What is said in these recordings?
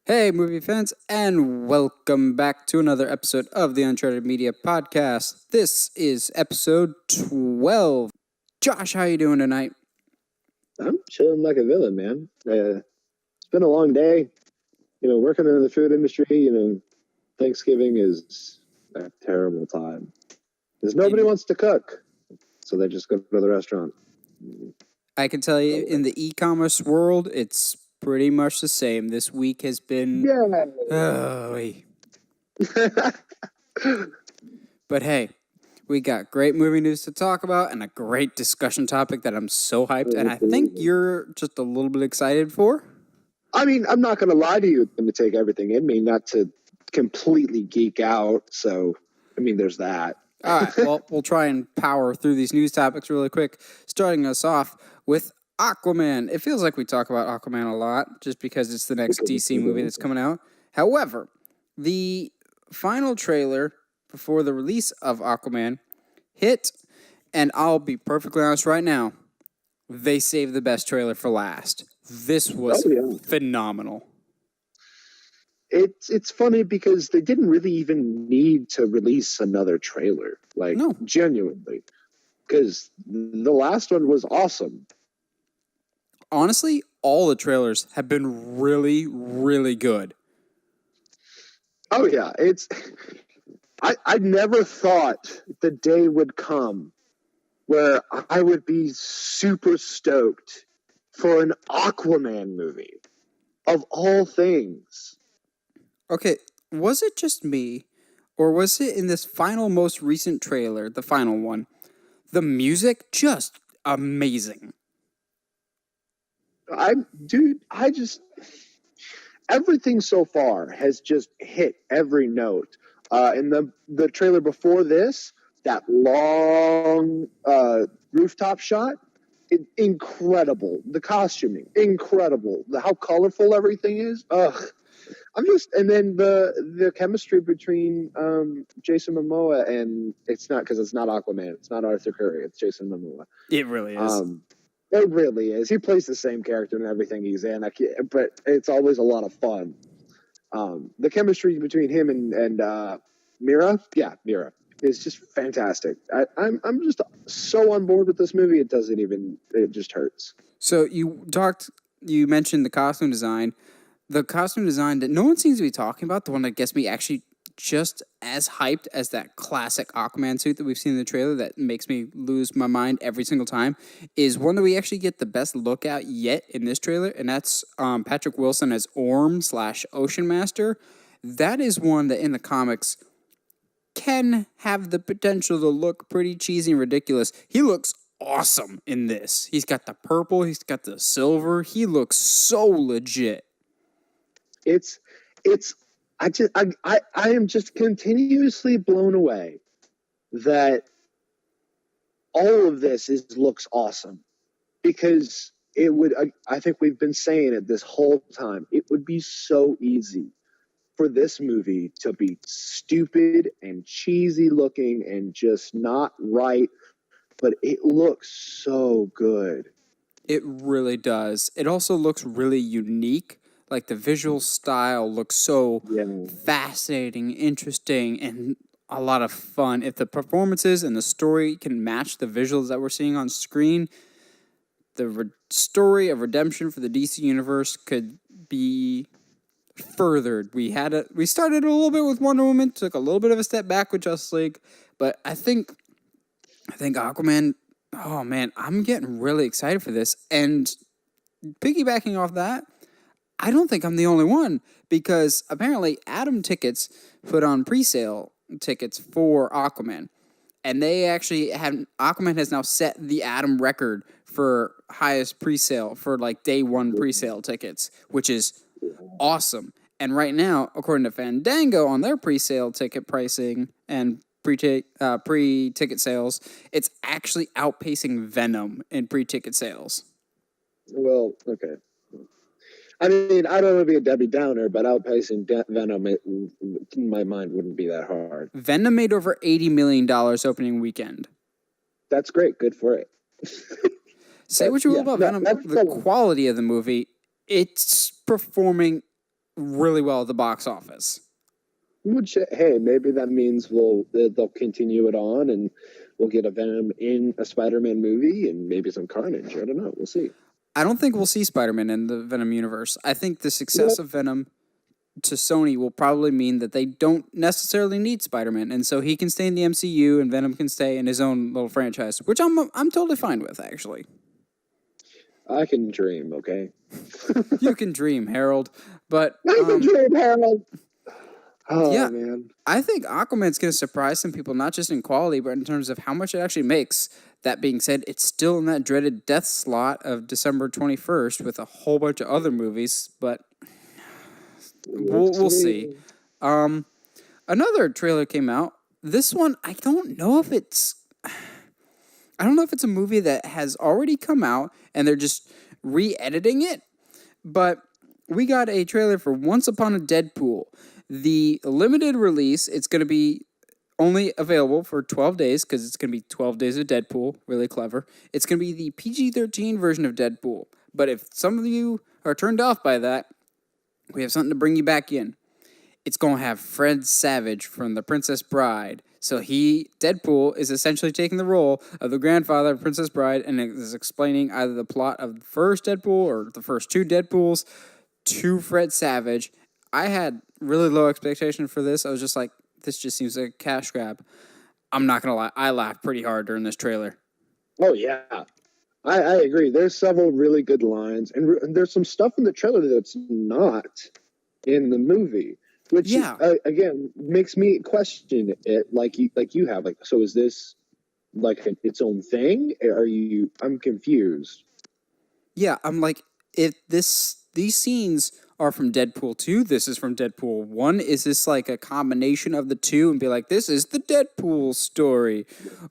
Hey, movie fans, and welcome back to another episode of the Uncharted Media Podcast. This is episode 12. Josh, how you doing tonight? I'm chilling like a villain, man. It's been a long day. Working in the food industry, Thanksgiving is a terrible time. Because nobody wants to cook. So they just go to the restaurant. I can tell you, in the e-commerce world, it's pretty much the same. This week has been... But hey, we got great movie news to talk about and a great discussion topic that I'm so hyped, and I think you're just a little bit excited for. I mean, I'm not going to lie to you. I'm going to take everything in me, not to completely geek out. So, there's that. All right, well, we'll try and power through these news topics really quick, starting us off with Aquaman. It feels like we talk about Aquaman a lot just because it's the next DC movie that's coming out. However, the final trailer before the release of Aquaman hit, and I'll be perfectly honest right now, they saved the best trailer for last. This was phenomenal. It's funny because they didn't really even need to release another trailer, genuinely, because the last one was awesome. Honestly, all the trailers have been really, really good. Oh yeah, I never thought the day would come where I would be super stoked for an Aquaman movie, of all things. Okay, was it just me, or was it in this most recent trailer, the final one, the music just amazing? Everything so far has just hit every note. In the trailer before this, that long rooftop shot, incredible. The costuming, incredible. How colorful everything is. And then the chemistry between Jason Momoa and it's not Aquaman, it's not Arthur Curry, it's Jason Momoa. It really is. It really is. He plays the same character in everything he's in, but it's always a lot of fun. The chemistry between him and Mira, is just fantastic. I'm just so on board with this movie. It just hurts. So you mentioned the costume design. The costume design that no one seems to be talking about, the one that gets me actually just as hyped as that classic Aquaman suit that we've seen in the trailer that makes me lose my mind every single time, is one that we actually get the best look at yet in this trailer, and that's Patrick Wilson as Orm/Ocean Master. That is one that in the comics can have the potential to look pretty cheesy and ridiculous. He looks awesome in this. He's got the purple, he's got the silver. He looks so legit. I am just continuously blown away that all of this looks awesome, because I think we've been saying it this whole time. It would be so easy for this movie to be stupid and cheesy looking and just not right, but it looks so good. It really does. It also looks really unique. Like, the visual style looks so fascinating, interesting, and a lot of fun. If the performances and the story can match the visuals that we're seeing on screen, the story of redemption for the DC Universe could be furthered. We started a little bit with Wonder Woman, took a little bit of a step back with Justice League, but I think Aquaman, oh man, I'm getting really excited for this. And piggybacking off that, I don't think I'm the only one, because apparently Atom Tickets put on pre-sale tickets for Aquaman. And they actually Aquaman has now set the Atom record for highest pre-sale for day one pre-sale tickets, which is awesome. And right now, according to Fandango, on their pre-sale ticket pricing and pre-ticket sales, it's actually outpacing Venom in pre-ticket sales. Well, okay. I don't want to be a Debbie Downer, but outpacing Venom, in my mind, wouldn't be that hard. Venom made over $80 million opening weekend. That's great. Good for it. Say what you will about Venom. The quality of the movie, it's performing really well at the box office. Which, hey, maybe that means they'll continue it on, and we'll get a Venom in a Spider-Man movie, and maybe some Carnage. I don't know. We'll see. I don't think we'll see Spider-Man in the Venom universe. I think the success of Venom to Sony will probably mean that they don't necessarily need Spider-Man, and so he can stay in the MCU, and Venom can stay in his own little franchise, which I'm totally fine with, actually. I can dream, okay? You can dream, Harold, but I can dream, Harold. Oh, yeah, man. I think Aquaman's going to surprise some people, not just in quality, but in terms of how much it actually makes. That being said, it's still in that dreaded death slot of December 21st with a whole bunch of other movies, but we'll see. Another trailer came out. This one, I don't know if it's a movie that has already come out and they're just re-editing it, but we got a trailer for Once Upon a Deadpool. The limited release, it's going to be only available for 12 days because it's going to be 12 days of Deadpool. Really clever. It's going to be the PG-13 version of Deadpool. But if some of you are turned off by that, we have something to bring you back in. It's going to have Fred Savage from The Princess Bride. So Deadpool, is essentially taking the role of the grandfather of Princess Bride and is explaining either the plot of the first Deadpool or the first two Deadpools to Fred Savage. I had really low expectation for this. I was just like, this just seems like a cash grab. I'm not going to lie. I laughed pretty hard during this trailer. Oh, yeah. I agree. There's several really good lines, and there's some stuff in the trailer that's not in the movie, which, again, makes me question it like you have. Like, so is this like its own thing? I'm confused. Yeah, I'm like, if these scenes are from Deadpool 2, this is from Deadpool 1. Is this like a combination of the two and be like, this is the Deadpool story?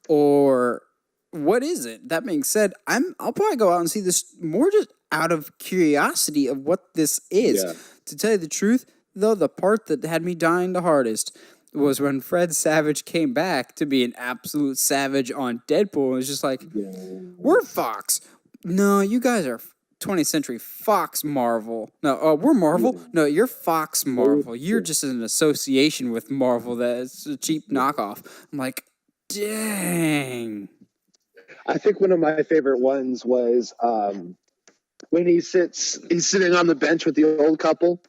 Or what is it? That being said, I'll probably go out and see this more just out of curiosity of what this is. Yeah. To tell you the truth, though, the part that had me dying the hardest was when Fred Savage came back to be an absolute savage on Deadpool. It was just like, we're Fox. No, you guys are 20th Century Fox Marvel. No, we're Marvel. No, you're Fox Marvel. You're just an association with Marvel that's a cheap knockoff. I'm like, dang. I think one of my favorite ones was when he's sitting on the bench with the old couple,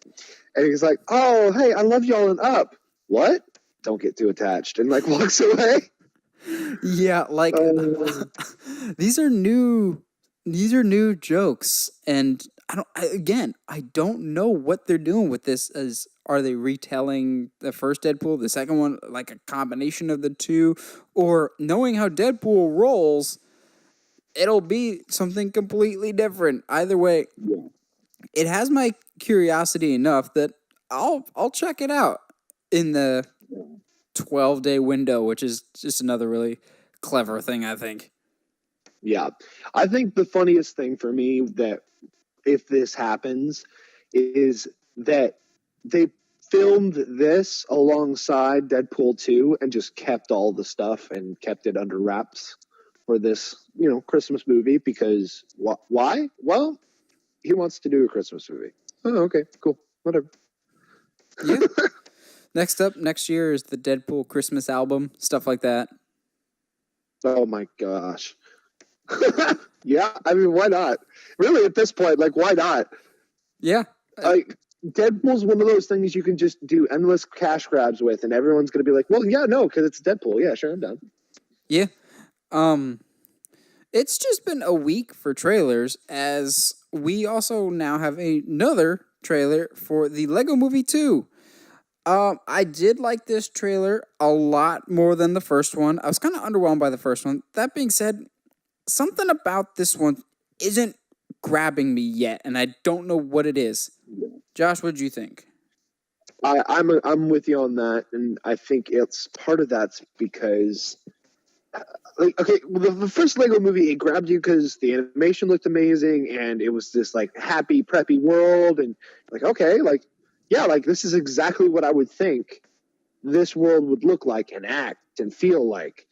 and he's like, "Oh, hey, I love y'all and Up." What? Don't get too attached, and like walks away. Yeah, like these are new jokes, and I don't know what they're doing with this. Are they retelling the first Deadpool, the second one, like a combination of the two, or knowing how Deadpool rolls, it'll be something completely different. Either way, it has my curiosity enough that I'll check it out in the 12-day window, which is just another really clever thing, I think. Yeah. I think the funniest thing for me that if this happens is that they filmed this alongside Deadpool 2 and just kept all the stuff and kept it under wraps for this, Christmas movie because why? Well, he wants to do a Christmas movie. Oh, okay, cool. Whatever. Yeah. Next year is the Deadpool Christmas album, stuff like that. Oh my gosh. Yeah, I mean, why not? Really, at this point, like, why not? Yeah. Like, Deadpool's one of those things you can just do endless cash grabs with, and everyone's going to be like, well, yeah, no, because it's Deadpool. Yeah, sure, I'm done. Yeah. It's just been a week for trailers, as we also now have another trailer for the Lego Movie 2. I did like this trailer a lot more than the first one. I was kind of underwhelmed by the first one. That being said, something about this one isn't grabbing me yet, and I don't know what it is. Josh, what did you think? I'm with you on that, and I think it's part of that's because, the first Lego movie, it grabbed you because the animation looked amazing, and it was this like happy, preppy world, and like, okay, like, yeah, like this is exactly what I would think this world would look like and act and feel like.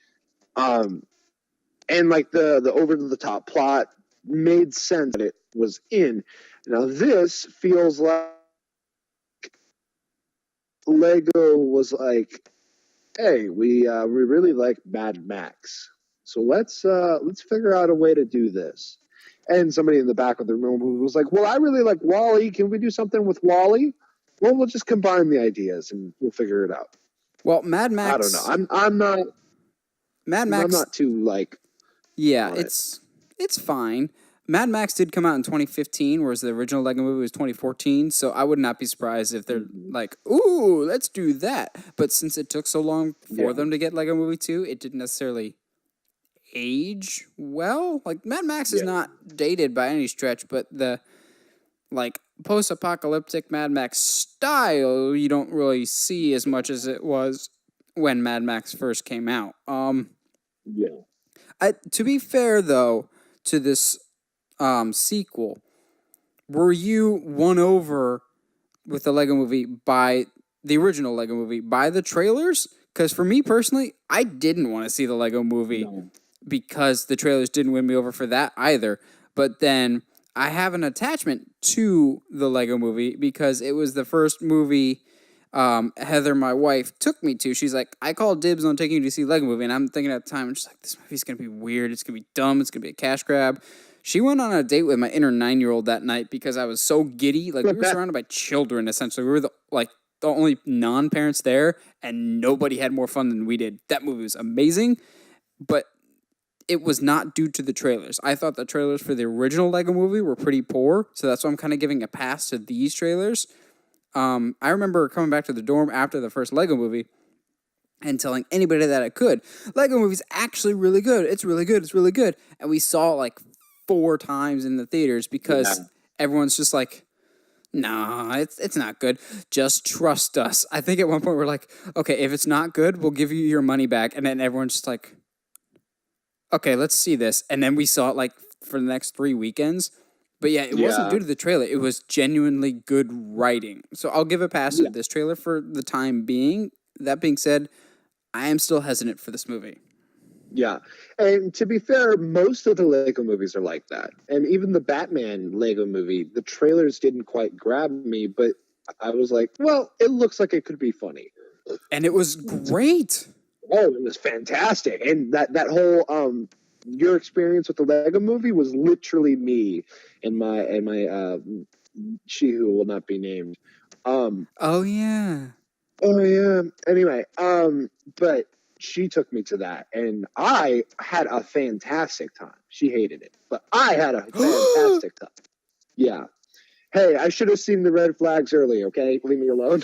And like the over the top plot made sense that it was in. Now this feels like Lego was like, hey, we really like Mad Max, so let's figure out a way to do this. And somebody in the back of the room was like, well, I really like Wall-E. Can we do something with Wall-E? Well, we'll just combine the ideas and we'll figure it out. Well, Mad Max. I don't know. I'm not. Mad Max. I'm not too like. Yeah, it's fine. Mad Max did come out in 2015, whereas the original Lego movie was 2014. So I would not be surprised if they're like, "Ooh, let's do that." But since it took so long for them to get Lego Movie 2, it didn't necessarily age well. Like Mad Max is not dated by any stretch, but the like post-apocalyptic Mad Max style you don't really see as much as it was when Mad Max first came out. To be fair though to this sequel, were you won over with the Lego Movie by the original Lego Movie by the trailers? Because for me personally, I didn't want to see the Lego Movie because the trailers didn't win me over for that either. But then I have an attachment to the Lego Movie because it was the first movie Heather, my wife, took me to. She's like, I called dibs on taking you to see Lego Movie. And I'm thinking at the time, I'm just like, this movie's going to be weird. It's going to be dumb. It's going to be a cash grab. She went on a date with my inner 9-year-old that night because I was so giddy. Like, we were surrounded by children, essentially. We were the only non-parents there, and nobody had more fun than we did. That movie was amazing, but it was not due to the trailers. I thought the trailers for the original Lego Movie were pretty poor, so that's why I'm kind of giving a pass to these trailers. I remember coming back to the dorm after the first Lego Movie and telling anybody that I could, Lego Movie's actually really good. It's really good. It's really good. And we saw it like 4 times in the theaters because everyone's just like, nah, it's not good. Just trust us. I think at one point we're like, okay, if it's not good, we'll give you your money back. And then everyone's just like, okay, let's see this. And then we saw it like for the next 3 weekends. But yeah, it wasn't due to the trailer. It was genuinely good writing. So I'll give a pass to this trailer for the time being. That being said, I am still hesitant for this movie. Yeah. And to be fair, most of the Lego movies are like that. And even the Batman Lego movie, the trailers didn't quite grab me, but I was like, well, it looks like it could be funny. And it was great. Oh, it was fantastic. And that whole your experience with the Lego movie was literally me and my she who will not be named. Oh yeah. Anyway, but she took me to that, and I had a fantastic time. She hated it, but I had a fantastic time. Yeah. Hey, I should have seen the red flags early, okay? Leave me alone.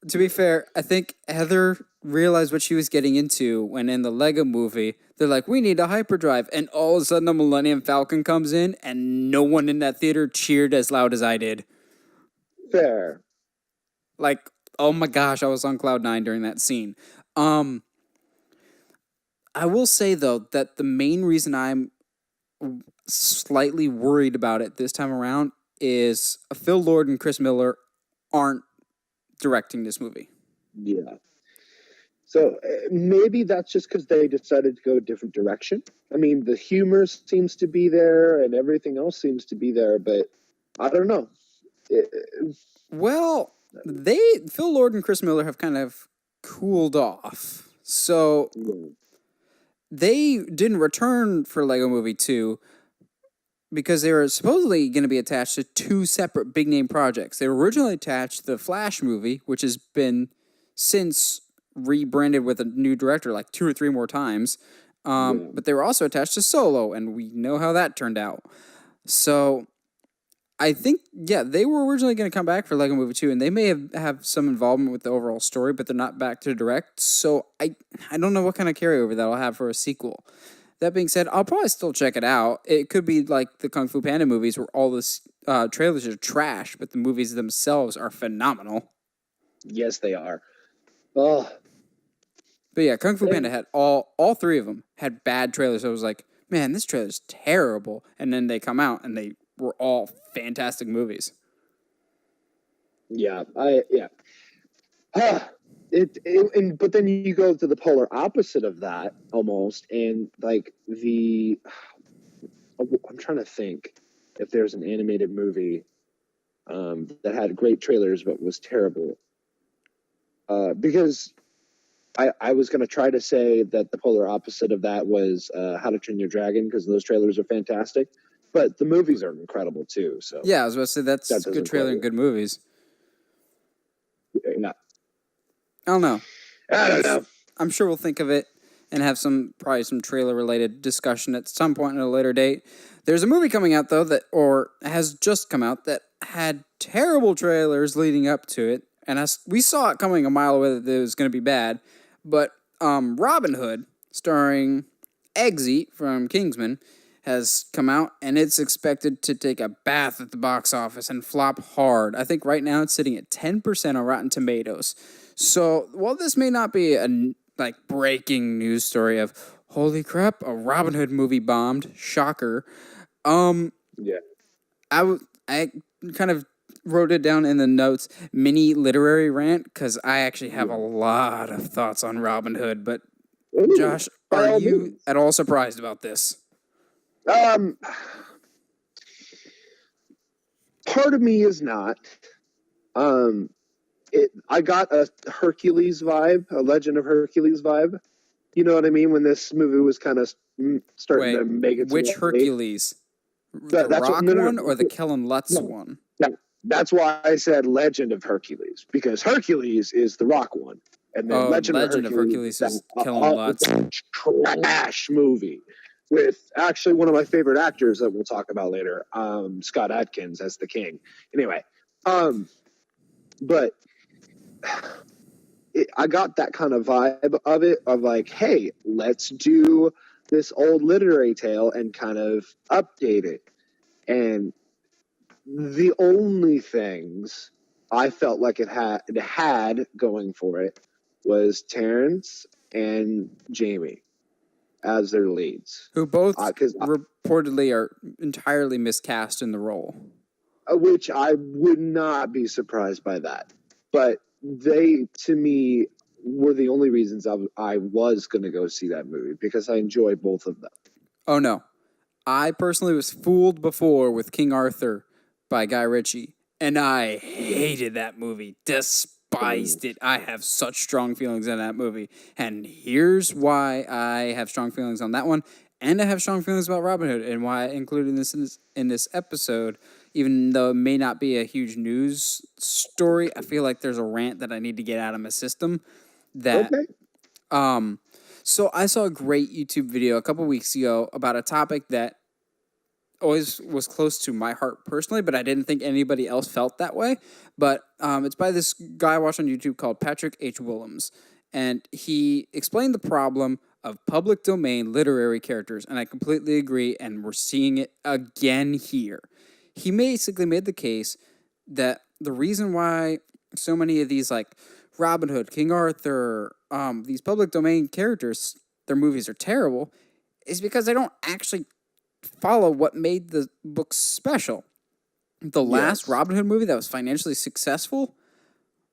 To be fair, I think Heather realized what she was getting into when in the Lego movie, they're like, we need a hyperdrive. And all of a sudden, the Millennium Falcon comes in, and no one in that theater cheered as loud as I did. Fair. Like, oh my gosh, I was on cloud 9 during that scene. I will say, though, that the main reason I'm slightly worried about it this time around is Phil Lord and Chris Miller aren't directing this movie. Yeah. So maybe that's just because they decided to go a different direction. I mean, the humor seems to be there and everything else seems to be there, but I don't know. Well, Phil Lord and Chris Miller have kind of cooled off. So they didn't return for Lego Movie 2 because they were supposedly going to be attached to 2 separate big-name projects. They were originally attached to the Flash movie, which has been since rebranded with a new director like 2 or 3 more times. But they were also attached to Solo, and we know how that turned out. So I think, they were originally going to come back for Lego Movie 2, and they may have some involvement with the overall story, but they're not back to direct. So I don't know what kind of carryover that'll have for a sequel. That being said, I'll probably still check it out. It could be like the Kung Fu Panda movies where all the trailers are trash, but the movies themselves are phenomenal. Yes, they are. Oh. But yeah, Kung Fu Panda had all 3 of them had bad trailers. So I was like, man, this trailer's terrible. And then they come out and they were all fantastic movies. Yeah, but then you go to the polar opposite of that almost, and like I'm trying to think if there's an animated movie that had great trailers but was terrible. because I was going to try to say that the polar opposite of that was How to Train Your Dragon, because those trailers are fantastic, but the movies are incredible too. So yeah, I was about to say that's a good trailer and good movies. Yeah. I don't know. I don't know. I'm sure we'll think of it and have probably some trailer related discussion at some point in a later date. There's a movie coming out though or has just come out that had terrible trailers leading up to it, and we saw it coming a mile away that it was going to be bad. But Robin Hood, starring Eggsy from Kingsman, has come out, and it's expected to take a bath at the box office and flop hard. I think right now it's sitting at 10% on Rotten Tomatoes. So while this may not be a breaking news story of holy crap, a Robin Hood movie bombed, shocker. Yeah, I kind of wrote it down in the notes, mini literary rant, because I actually have a lot of thoughts on Robin Hood. But Josh, are you at all surprised about this? Part of me is not. I got a Hercules vibe, a Legend of Hercules vibe. You know what I mean? When this movie was kind of starting to make its which Hercules? The Rock one or the Kellen Lutz one? That's why I said Legend of Hercules, because Hercules is the Rock one, and then Legend of Hercules is Kellen Lutz. Trash movie with actually one of my favorite actors that we'll talk about later, Scott Adkins as the king. Anyway, but I got that kind of vibe of it, of like, hey, let's do this old literary tale and kind of update it. And the only things I felt like it had going for it was Terrence and Jamie as their leads, who both reportedly are entirely miscast in the role. Which I would not be surprised by that. But they, to me, were the only reasons I was going to go see that movie, because I enjoy both of them. Oh, no. I personally was fooled before with King Arthur by Guy Ritchie, and I hated that movie, despised it. I have such strong feelings on that movie, and here's why I have strong feelings on that one, and I have strong feelings about Robin Hood, and why I included this in this episode, even though it may not be a huge news story. I feel like there's a rant that I need to get out of my system. So I saw a great YouTube video a couple weeks ago about a topic that always was close to my heart personally, but I didn't think anybody else felt that way. But it's by this guy I watched on YouTube called Patrick H. Willems, and he explained the problem of public domain literary characters, and I completely agree, and we're seeing it again here. He basically made the case that the reason why so many of these, like Robin Hood, King Arthur, these public domain characters, their movies are terrible, is because they don't actually follow what made the book special. The last Robin Hood movie that was financially successful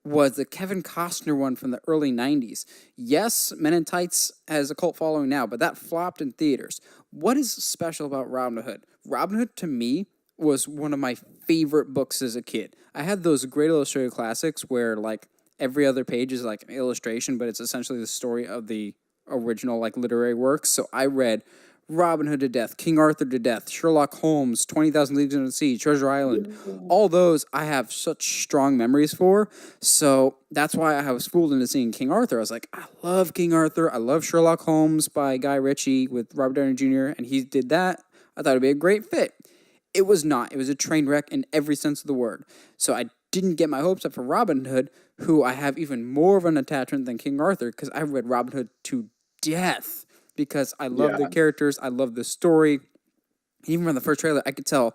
was the Kevin Costner one from the early 90s. Yes, Men in Tights has a cult following now, but that flopped in theaters. What is special about Robin Hood? Robin Hood, to me, was one of my favorite books as a kid. I had those great illustrated classics where, like, every other page is like an illustration, but it's essentially the story of the original, like, literary works. So I read Robin Hood to death, King Arthur to death, Sherlock Holmes, 20,000 Leagues Under the Sea, Treasure Island. All those I have such strong memories for. So that's why I was fooled into seeing King Arthur. I was like, I love King Arthur. I love Sherlock Holmes by Guy Ritchie with Robert Downey Jr., and he did that. I thought it'd be a great fit. It was not. It was a train wreck in every sense of the word. So I didn't get my hopes up for Robin Hood, who I have even more of an attachment than King Arthur, because I read Robin Hood to death. Because I love the characters, I love the story. Even from the first trailer, I could tell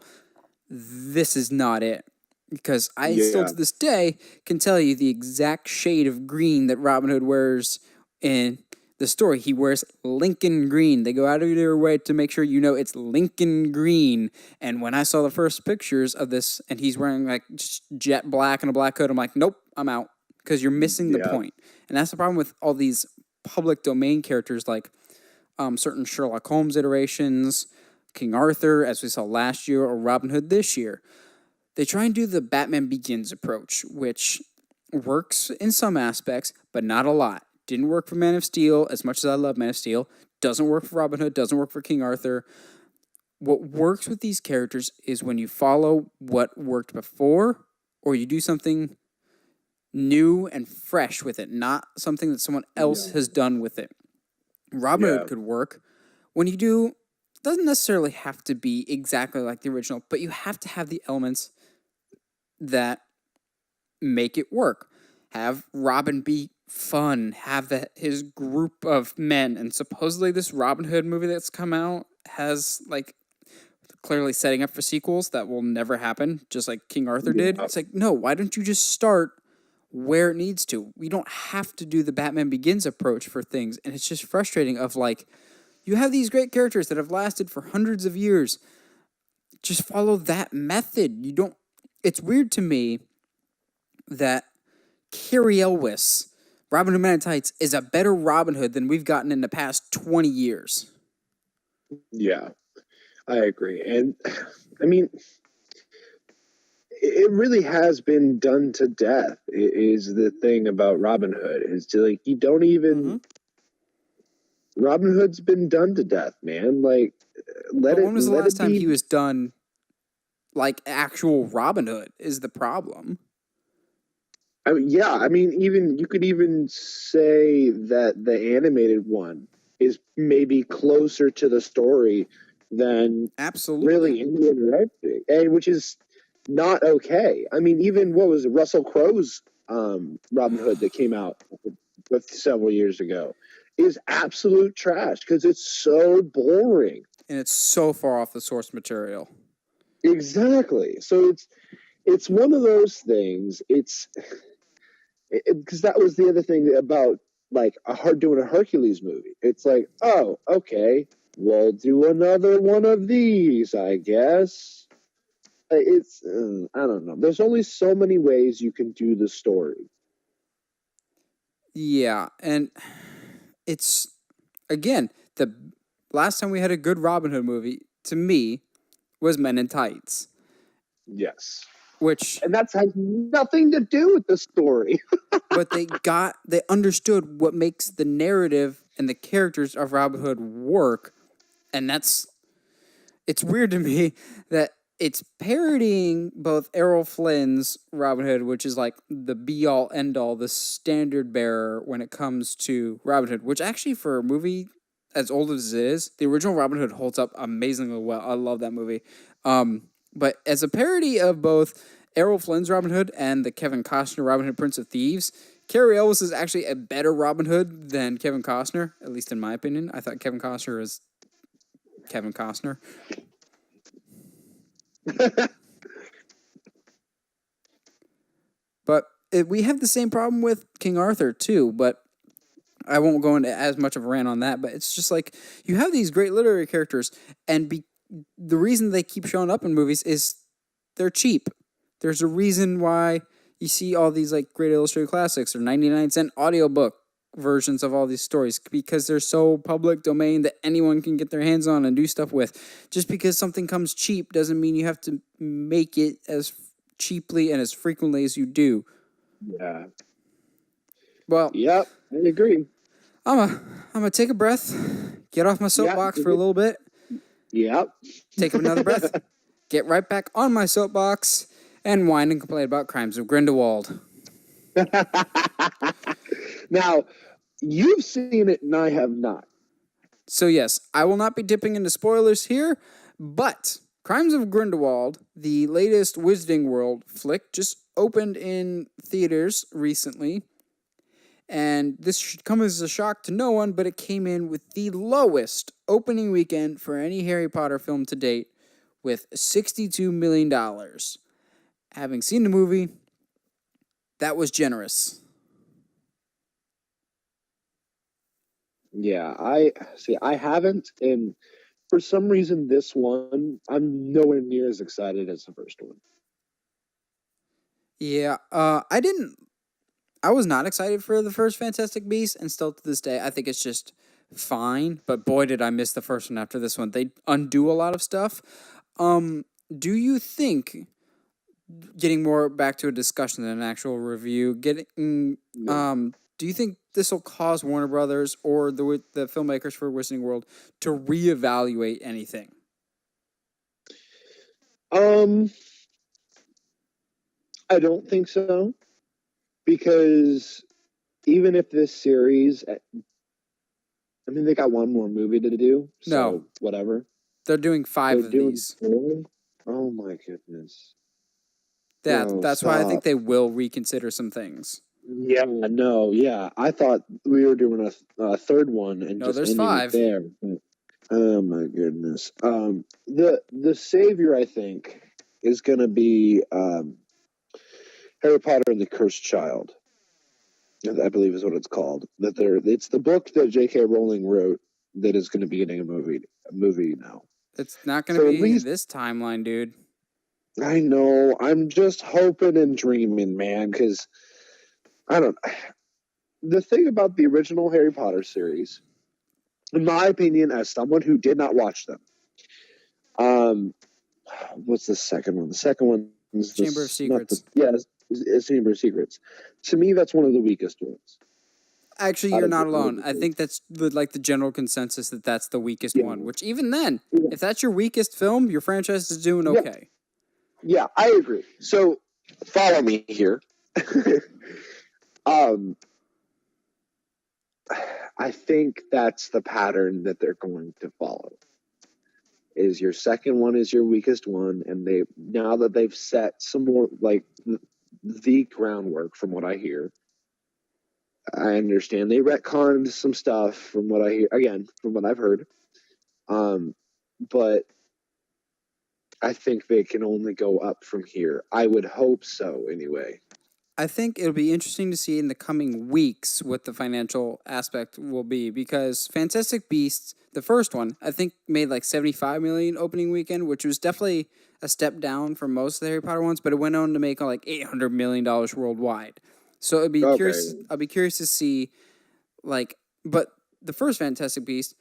this is not it. Because I still to this day can tell you the exact shade of green that Robin Hood wears in the story. He wears Lincoln green. They go out of their way to make sure you know it's Lincoln green. And when I saw the first pictures of this, and he's wearing like just jet black and a black coat, I'm like, nope, I'm out. Because you're missing the point. And that's the problem with all these public domain characters, like certain Sherlock Holmes iterations, King Arthur, as we saw last year, or Robin Hood this year. They try and do the Batman Begins approach, which works in some aspects, but not a lot. Didn't work for Man of Steel as much as I love Man of Steel. Doesn't work for Robin Hood. Doesn't work for King Arthur. What works with these characters is when you follow what worked before, or you do something new and fresh with it, not something that someone else has done with it. Robin Hood could work when you do. It doesn't necessarily have to be exactly like the original, but you have to have the elements that make it work. Have Robin be fun. Have his group of men, and supposedly this Robin Hood movie that's come out has like clearly setting up for sequels that will never happen, just like King Arthur did. It's like, no, why don't you just start where it needs to? We don't have to do the Batman Begins approach for things, and it's just frustrating of like, you have these great characters that have lasted for hundreds of years. Just follow that method. You don't. It's weird to me that Cary Elwes, Robin Hood Man in Tights, is a better Robin Hood than we've gotten in the past 20 years. Yeah, I agree. And I mean, it really has been done to death, is the thing about Robin Hood. Is to like, you don't even. Robin Hood's been done to death, man. Like, when was the last time he was done like actual Robin Hood is the problem? I mean, yeah, I mean, even you could even say that the animated one is maybe closer to the story than really any directing, and which is not okay. I mean, even what was it, Russell Crowe's Robin Hood that came out several years ago is absolute trash because it's so boring and it's so far off the source material. Exactly. So it's one of those things. It's because that was the other thing about like doing a Hercules movie. It's like, oh, okay, we'll do another one of these, I guess. It's I don't know. There's only so many ways you can do the story. Yeah, and it's again the last time we had a good Robin Hood movie to me was Men in Tights. Yes. And that has nothing to do with the story. But they understood what makes the narrative and the characters of Robin Hood work. And it's weird to me that it's parodying both Errol Flynn's Robin Hood, which is like the be-all, end-all, the standard bearer when it comes to Robin Hood, which actually for a movie as old as it is, the original Robin Hood holds up amazingly well. I love that movie. But as a parody of both Errol Flynn's Robin Hood and the Kevin Costner Robin Hood Prince of Thieves, Cary Elwes is actually a better Robin Hood than Kevin Costner, at least in my opinion. I thought Kevin Costner was Kevin Costner. But we have the same problem with King Arthur too, but I won't go into as much of a rant on that. But it's just like you have these great literary characters, and the reason they keep showing up in movies is they're cheap. There's a reason why you see all these like great illustrated classics or 99-cent audiobook versions of all these stories, because they're so public domain that anyone can get their hands on and do stuff with. Just because something comes cheap doesn't mean you have to make it as cheaply and as frequently as you do. Yeah. Well, yep, I agree. I'm gonna take a breath, get off my soapbox for a little bit. Yep. Take another breath, get right back on my soapbox, and whine and complain about Crimes of Grindelwald. Now, you've seen it and I have not. So yes, I will not be dipping into spoilers here, but Crimes of Grindelwald, the latest Wizarding World flick, just opened in theaters recently. And this should come as a shock to no one, but it came in with the lowest opening weekend for any Harry Potter film to date, with $62 million. Having seen the movie, that was generous. Yeah, I haven't, and for some reason this one I'm nowhere near as excited as the first one. Yeah, I was not excited for the first Fantastic Beasts, and still to this day, I think it's just fine. But boy, did I miss the first one after this one. They undo a lot of stuff. Do you think getting more back to a discussion than an actual review, do you think this will cause Warner Brothers or the filmmakers for Wizarding World to reevaluate anything? I don't think so, because even if this series, I mean, they got one more movie to do, so No. whatever. They're doing 5 of these. 4? Oh my goodness. That's why I think they will reconsider some things. Yeah, no, yeah. I thought we were doing a third one and just there's ending 5 there. Oh my goodness. The savior, I think, is going to be Harry Potter and the Cursed Child. I believe is what it's called. It's the book that J.K. Rowling wrote that is going to be getting a movie now. It's not going to be this timeline, dude. I know. I'm just hoping and dreaming, man, because the thing about the original Harry Potter series, in my opinion, as someone who did not watch them, what's the second one? The second one is Chamber of Secrets. It's Chamber of Secrets. To me, that's one of the weakest ones. Actually, you're not alone. I think that's the general consensus that that's the weakest one. Which even then, if that's your weakest film, your franchise is doing okay. Yeah, I agree. So follow me here. I think that's the pattern that they're going to follow. Is your second one is your weakest one, and now that they've set some more the groundwork, from what I hear. I understand they retconned some stuff from what I hear, again, from what I've heard. But I think they can only go up from here. I would hope so, anyway. I think it'll be interesting to see in the coming weeks what the financial aspect will be, because Fantastic Beasts, the first one, I think made like $75 million opening weekend, which was definitely a step down from most of the Harry Potter ones, but it went on to make like $800 million worldwide. So it'd be curious. I'll be curious to see, but the first Fantastic Beast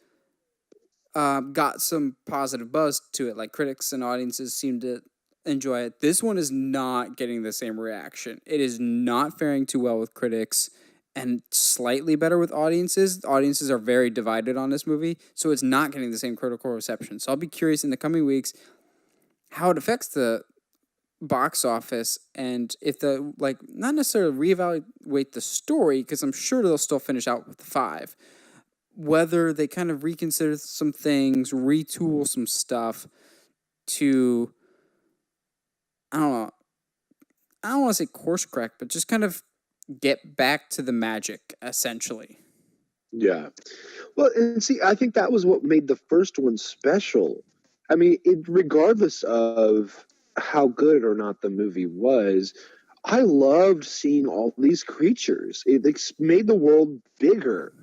got some positive buzz to it. Like critics and audiences seem to enjoy it. This one is not getting the same reaction. It is not faring too well with critics and slightly better with audiences. Audiences are very divided on this movie, so it's not getting the same critical reception. So I'll be curious in the coming weeks how it affects the box office, and if not necessarily reevaluate the story, because I'm sure they'll still finish out with the 5, whether they kind of reconsider some things, retool some stuff to, I don't want to say course correct, but just kind of get back to the magic, essentially. Yeah. Well, and see, I think that was what made the first one special. I mean, regardless of how good or not the movie was, I loved seeing all these creatures. It made the world bigger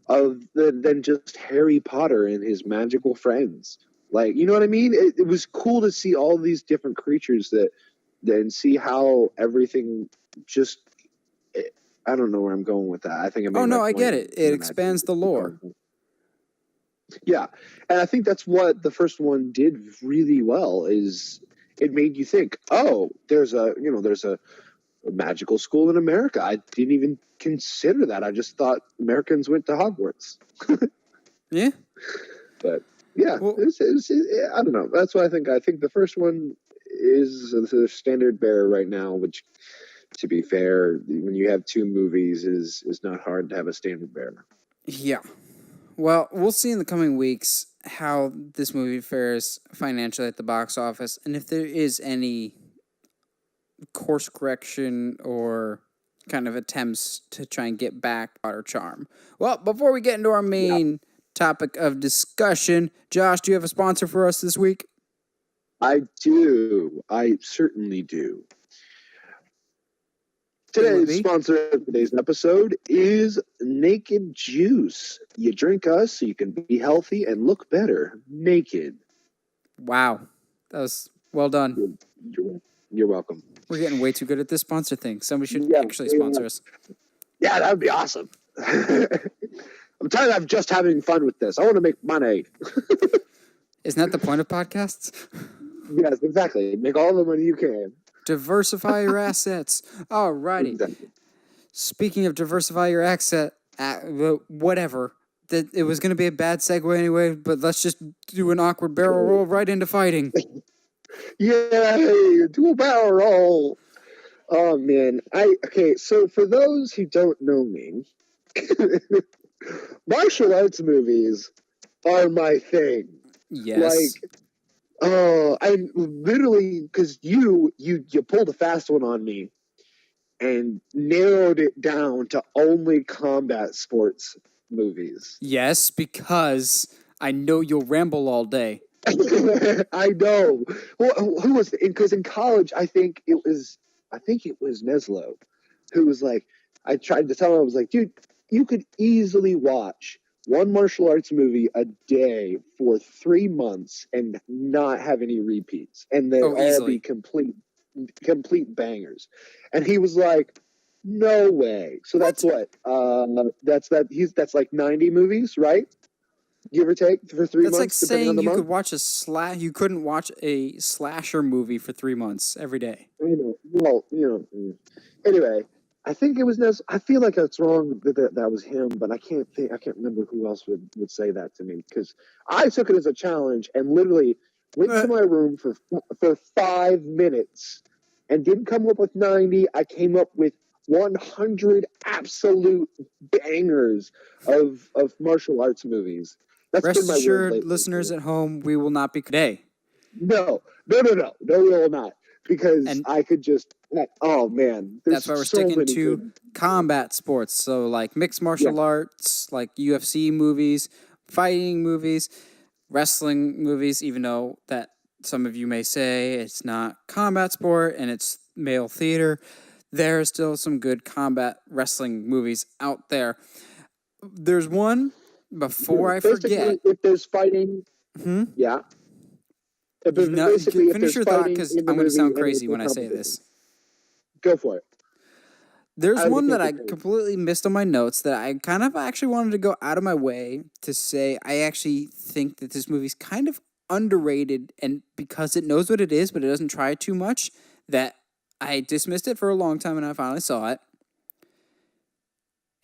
than just Harry Potter and his magical friends. Like, you know what I mean? It was cool to see all these different creatures and see how everything just. I don't know where I'm going with that. I think I get it. It expands the lore. Yeah, and I think that's what the first one did really well. Is it made you think, oh, there's a magical school in America. I didn't even consider that. I just thought Americans went to Hogwarts. Yeah. But yeah, well, I don't know. That's what I think. I think the first one is the standard bearer right now, which, to be fair, when you have 2 movies, is not hard to have a standard bearer. Yeah. Well, we'll see in the coming weeks how this movie fares financially at the box office, and if there is any course correction or kind of attempts to try and get back our charm. Well, before we get into our main topic of discussion, Josh, do you have a sponsor for us this week? I do. I certainly do. Today's sponsor of today's episode is Naked Juice. You drink us so you can be healthy and look better naked. Wow. That was well done. You're welcome. We're getting way too good at this sponsor thing. Somebody should actually sponsor us. Yeah, that would be awesome. I'm tired of just having fun with this. I want to make money. Isn't that the point of podcasts? Yes, exactly. Make all the money you can. Diversify your assets. Alrighty. Exactly. Speaking of diversify your asset, whatever. That it was going to be a bad segue anyway, but let's just do an awkward barrel roll right into fighting. Yay! Do a barrel roll. Oh man. Okay, so for those who don't know me, martial arts movies are my thing. Yes. I literally, because you pulled a fast one on me and narrowed it down to only combat sports movies. Yes, because I know you'll ramble all day. I know. Well, who was it? Because in college, I think it was Neslo, who was like, I tried to tell him, I was like, dude, you could easily watch one martial arts movie a day for 3 months and not have any repeats, and they'd all be complete bangers. And he was like, no way. So that's that's like 90 movies, right? Give or take for 3 months. That's like saying you month. could watch you couldn't watch a slasher movie for 3 months every day. I know. Well, anyway, I think it was I feel like it's wrong that was him, but I can't remember who else would say that to me, because I took it as a challenge and literally went to my room for 5 minutes and didn't come up with 90. I came up with 100 absolute bangers of martial arts movies. That's Rest been my assured, listeners at home, we will not be today. No, we will not, because I could just. Oh man, that's why we're sticking to combat sports. So like mixed martial arts, like UFC movies, fighting movies, wrestling movies. Even though that some of you may say it's not combat sport and it's male theater, there are still some good combat wrestling movies out there. There's one. Before I forget, if there's fighting, yeah. Finish your thought, because I'm going to sound crazy when I say this. Go for it. There's one that I completely missed on my notes that I kind of actually wanted to go out of my way to say. I actually think that this movie's kind of underrated, and because it knows what it is, but it doesn't try too much, that I dismissed it for a long time, and I finally saw it.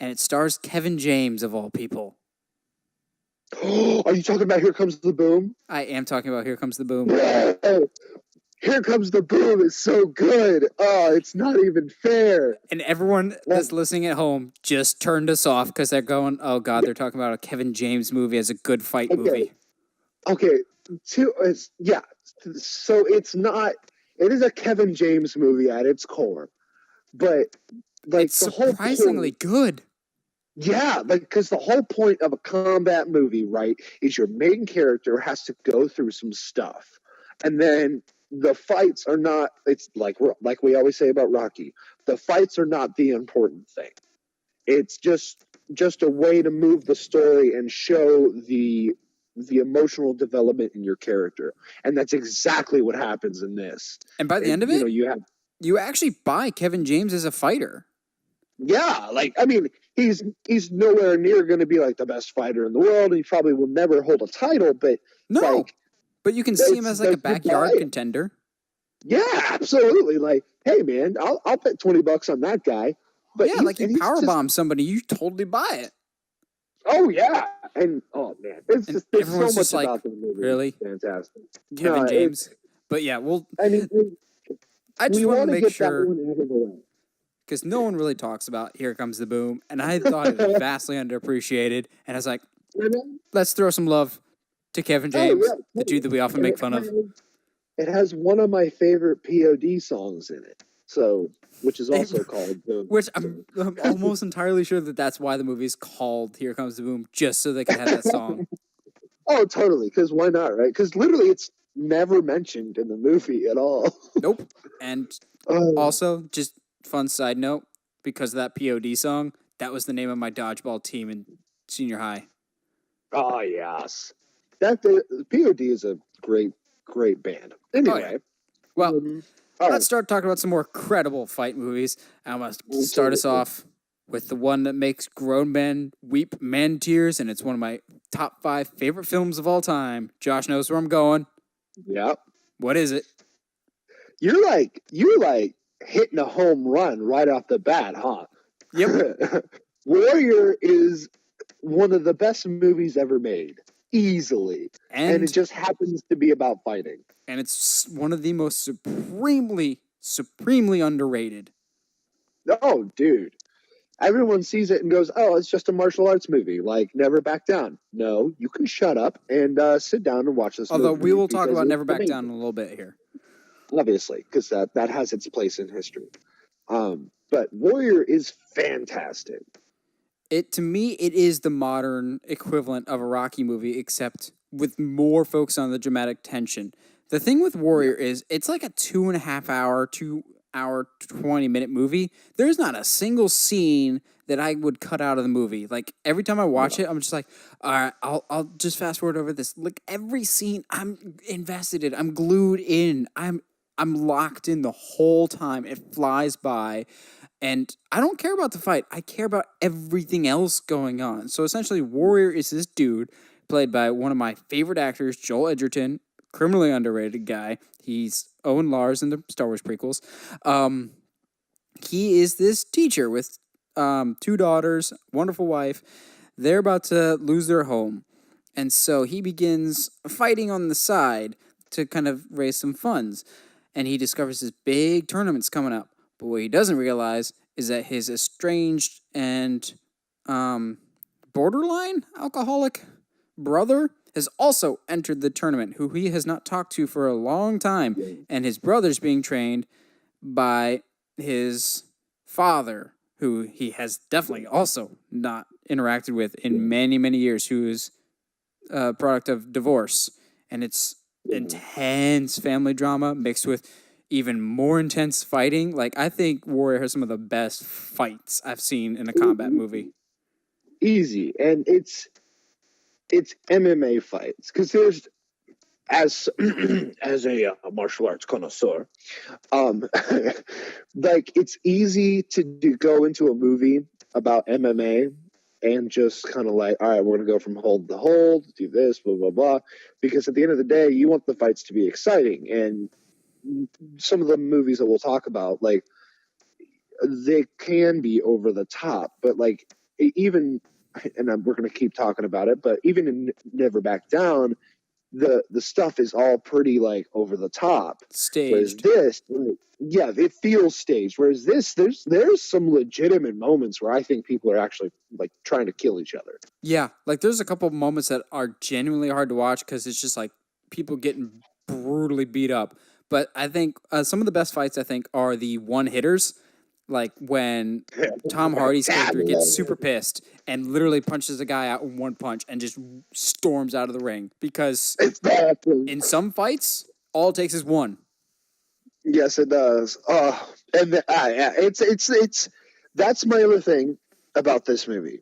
And it stars Kevin James, of all people. Are you talking about Here Comes the Boom? I am talking about Here Comes the Boom. Here Comes the Boom is so good. Oh, it's not even fair. And everyone that's listening at home just turned us off because they're going, oh, God, they're talking about a Kevin James movie as a good fight movie. Okay. So it's not, it is a Kevin James movie at its core. But like, it's surprisingly good. Yeah, because the whole point of a combat movie, right, is your main character has to go through some stuff. And then the fights are not, it's like we always say about Rocky, the fights are not the important thing. It's just a way to move the story and show the emotional development in your character. And that's exactly what happens in this. And by the end of it, you actually buy Kevin James as a fighter. Yeah, he's nowhere near going to be like the best fighter in the world. He probably will never hold a title, but but you can see him as like a backyard contender. Yeah, absolutely. Like, hey man, I'll bet $20 on that guy. But he powerbomb somebody, you totally buy it. Oh yeah, and oh man, there's so much about the movie. Really, fantastic. Kevin James. But yeah, I just want to make sure. Because no one really talks about Here Comes the Boom, and I thought it was vastly underappreciated. And I was like, let's throw some love to Kevin James, the dude that we often make fun of. It has one of my favorite POD songs in it, which is also called Boom. Which I'm almost entirely sure that's why the movie's called Here Comes the Boom, just so they can have that song. Oh, totally, because why not, right? Because literally it's never mentioned in the movie at all. Nope. And also, just fun side note, because of that POD song, that was the name of my dodgeball team in senior high. Oh, yes. The POD is a great band. Anyway. Well, let's start talking about some more credible fight movies. I'm going to start us off with the one that makes grown men weep man tears, and it's one of my top 5 favorite films of all time. Josh knows where I'm going. Yep. What is it? you're like hitting a home run right off the bat, huh? Yep. Warrior is one of the best movies ever made, easily, and it And just happens to be about fighting. and it's one of the most supremely underrated. Oh, dude. Everyone sees it and goes, "Oh, it's just a martial arts movie. Like, Never Back Down." No, you can shut up and sit down and watch this Although movie. we will talk because about it's Never Back amazing. Down in a little bit here. Obviously, because that has its place in history. But Warrior is fantastic. To me, it is the modern equivalent of a Rocky movie, except with more focus on the dramatic tension. The thing with Warrior is it's like a 2.5 hour, 20-minute movie. There's not a single scene that I would cut out of the movie. Like every time I watch it, I'm just like, all right, I'll just fast forward over this. Like every scene, I'm invested in. I'm glued in. I'm locked in the whole time. It flies by. And I don't care about the fight. I care about everything else going on. So essentially, Warrior is this dude played by one of my favorite actors, Joel Edgerton, criminally underrated guy. He's Owen Lars in the Star Wars prequels. He is this teacher with 2 daughters, wonderful wife. They're about to lose their home. And so he begins fighting on the side to kind of raise some funds. And he discovers this big tournament's coming up. But what he doesn't realize is that his estranged and borderline alcoholic brother has also entered the tournament, who he has not talked to for a long time. And his brother's being trained by his father, who he has definitely also not interacted with in many, many years, who is a product of divorce. And it's intense family drama mixed with even more intense fighting. Like, I think Warrior has some of the best fights I've seen in a combat movie. Easy. And it's MMA fights. Because there's, as a martial arts connoisseur, like it's easy to go into a movie about MMA and just kind of like, all right, we're going to go from hold to hold, do this, blah, blah, blah. Because at the end of the day, you want the fights to be exciting. And some of the movies that we'll talk about, like, they can be over the top, but like even, and we're going to keep talking about it, but even in Never Back Down, the stuff is all pretty like over the top. Staged. Whereas this, yeah, it feels staged. Whereas this, there's some legitimate moments where I think people are actually like trying to kill each other. Yeah, like there's a couple moments that are genuinely hard to watch because it's just like people getting brutally beat up. But I think some of the best fights, I think, are the one-hitters. Like when Tom Hardy's character gets super pissed and literally punches a guy out in one punch and just storms out of the ring. Because in some fights, all it takes is one. Yes, it does. And it's that's my other thing about this movie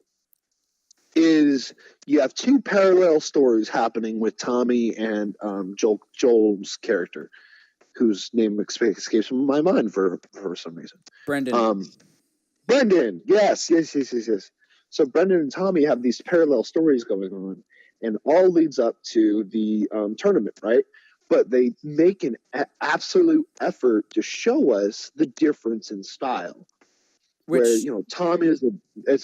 is you have 2 parallel stories happening with Tommy and Joel's character, whose name escapes from my mind for some reason. Brendan. Brendan. Yes. So Brendan and Tommy have these parallel stories going on, and all leads up to the tournament, right? But they make an absolute effort to show us the difference in style. Where Tom is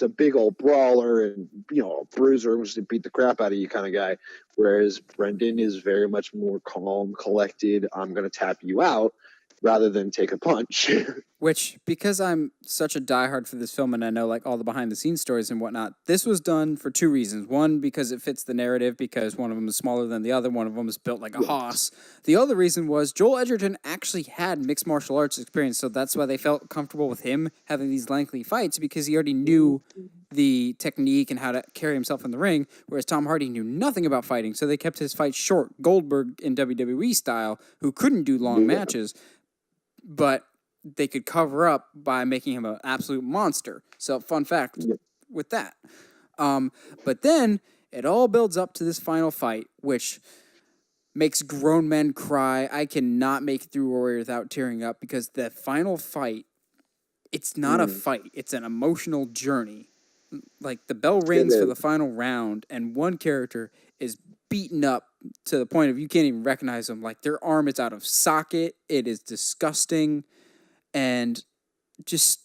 a big old brawler and a bruiser who's to beat the crap out of you kind of guy, whereas Brendan is very much more calm, collected. I'm going to tap you out rather than take a punch. Which, because I'm such a diehard for this film and I know like all the behind the scenes stories and whatnot, this was done for 2 reasons. One, because it fits the narrative, because one of them is smaller than the other, one of them is built like a hoss. The other reason was Joel Edgerton actually had mixed martial arts experience, so that's why they felt comfortable with him having these lengthy fights, because he already knew the technique and how to carry himself in the ring, whereas Tom Hardy knew nothing about fighting, so they kept his fights short. Goldberg in WWE style, who couldn't do long matches, but they could cover up by making him an absolute monster. So, fun fact with that. But then it all builds up to this final fight, which makes grown men cry. I cannot make it through Warrior without tearing up, because the final fight, it's not a fight. It's an emotional journey. Like, the bell rings for the final round, and one character is beaten up to the point of you can't even recognize them. Like their arm is out of socket. It is disgusting, and just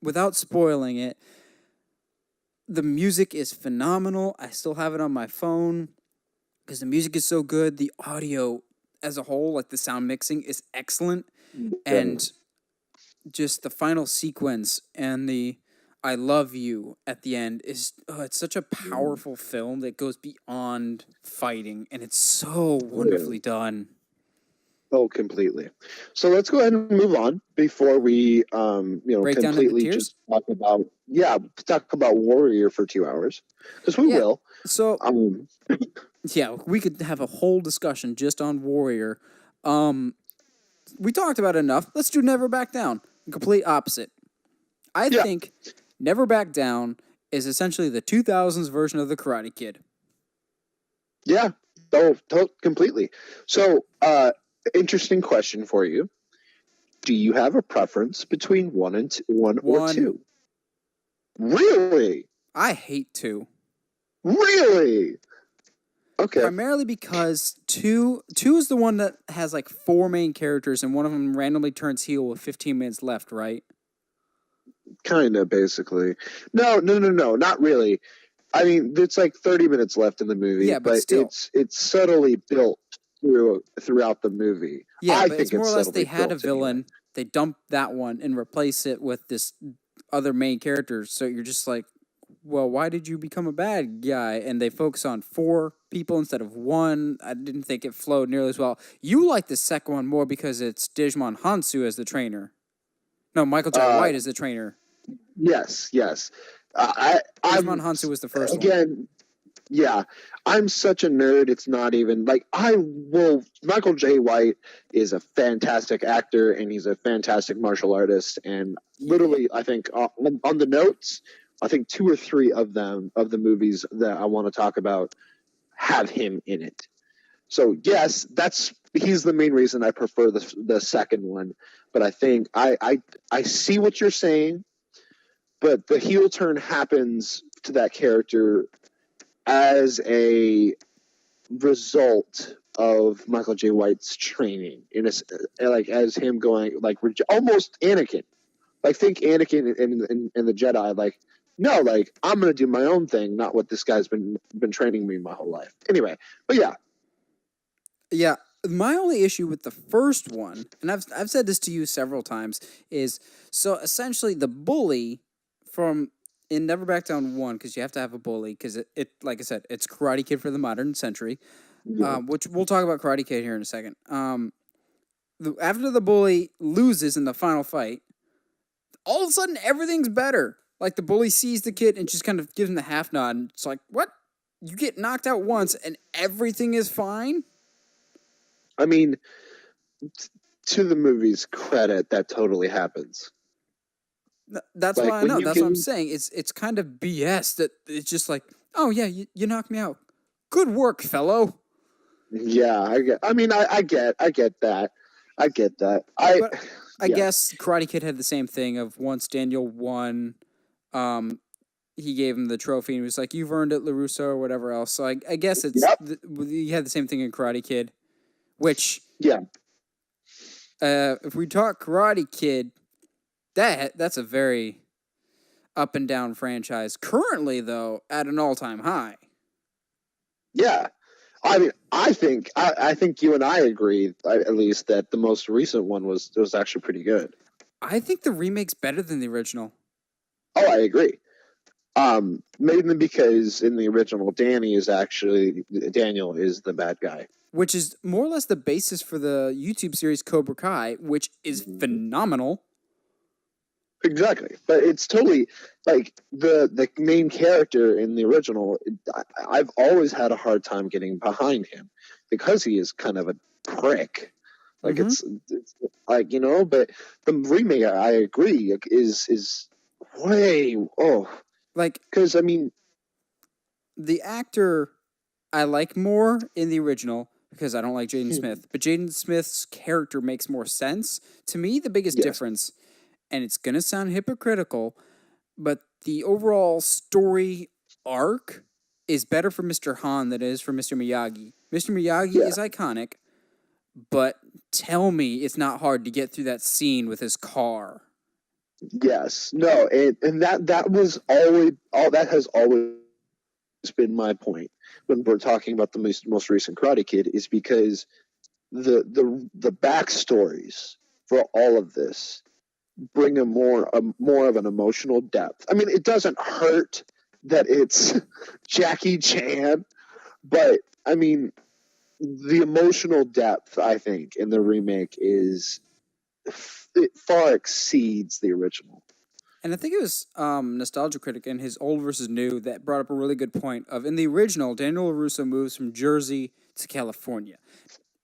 without spoiling it, the music is phenomenal. I still have it on my phone because the music is so good. The audio as a whole, like the sound mixing, is excellent, and just the final sequence and the "I love you" at the end is it's such a powerful film that goes beyond fighting, and it's so wonderfully done. Oh, completely. So let's go ahead and move on before we, Break down into completely tiers? just talk about Warrior for 2 hours, because we will. So yeah, we could have a whole discussion just on Warrior. We talked about it enough. Let's do Never Back Down. Complete opposite. I think Never Back Down is essentially the 2000s version of the Karate Kid. Yeah, completely. So, interesting question for you. Do you have a preference between one or two? Really? I hate 2. Really? Okay. Primarily because 2 is the one that has like 4 main characters and one of them randomly turns heel with 15 minutes left, right? Kind of, basically. No, not really. I mean, it's like 30 minutes left in the movie, but still. It's subtly built throughout the movie. Yeah, I think it's more or less they had a villain, anyway. They dump that one and replace it with this other main character. So you're just like, well, why did you become a bad guy? And they focus on 4 people instead of 1. I didn't think it flowed nearly as well. You like the second one more because it's Digimon Hansu as the trainer. No, Michael J. White is the trainer. Yes. Digimon Hansu was the first one. Again, yeah. I'm such a nerd. It's not even like Michael J. White is a fantastic actor and he's a fantastic martial artist. And literally, I think on the notes, I think 2 or 3 of the movies that I want to talk about have him in it. So yes, he's the main reason I prefer the second one. But I think I see what you're saying, but the heel turn happens to that character as a result of Michael J. White's training, as him going almost Anakin. Like think Anakin in the Jedi. Like no, like I'm gonna do my own thing, not what this guy's been training me my whole life. Anyway, but yeah. My only issue with the first one, and I've said this to you several times, is so essentially the bully in Never Back Down 1, because you have to have a bully, because it like I said, it's Karate Kid for the modern century, which we'll talk about Karate Kid here in a second. After the bully loses in the final fight, all of a sudden everything's better. Like the bully sees the kid and just kind of gives him the half nod, and it's like, what? You get knocked out once and everything is fine? I mean, to the movie's credit, that totally happens. That's why I know. That's what I'm saying. It's kind of BS that it's just like, oh yeah, you knocked me out. Good work, fellow. Yeah, I get that. I guess Karate Kid had the same thing of once Daniel won, he gave him the trophy and he was like, "You've earned it, LaRusso," or whatever else. So I guess it's you had the same thing in Karate Kid, which if we talk Karate Kid, that's a very up and down franchise. Currently, though, at an all-time high. Yeah, I mean, I think you and I agree, at least, that the most recent one was actually pretty good. I think the remake's better than the original. Oh, I agree. Mainly because in the original, Daniel is the bad guy. Which is more or less the basis for the YouTube series Cobra Kai, which is phenomenal. Exactly. But it's totally like the main character in the original. I've always had a hard time getting behind him because he is kind of a prick. Like it's like, but the remake, I agree, is way because I mean, the actor I like more in the original because I don't like Jaden Smith, but Jaden Smith's character makes more sense to me. The biggest difference, and it's gonna sound hypocritical, but the overall story arc is better for Mr. Han than it is for Mr. Miyagi. Mr. Miyagi Yeah. is iconic, but tell me it's not hard to get through that scene with his car. Yes. No. And that was always all. That has always been my point when we're talking about the most recent Karate Kid, is because the backstories for all of this bring a more of an emotional depth. I mean, it doesn't hurt that it's Jackie Chan, but I mean, the emotional depth, I think, in the remake it far exceeds the original. And I think it was Nostalgia Critic in his Old versus New that brought up a really good point of, in the original, Daniel LaRusso moves from Jersey to California.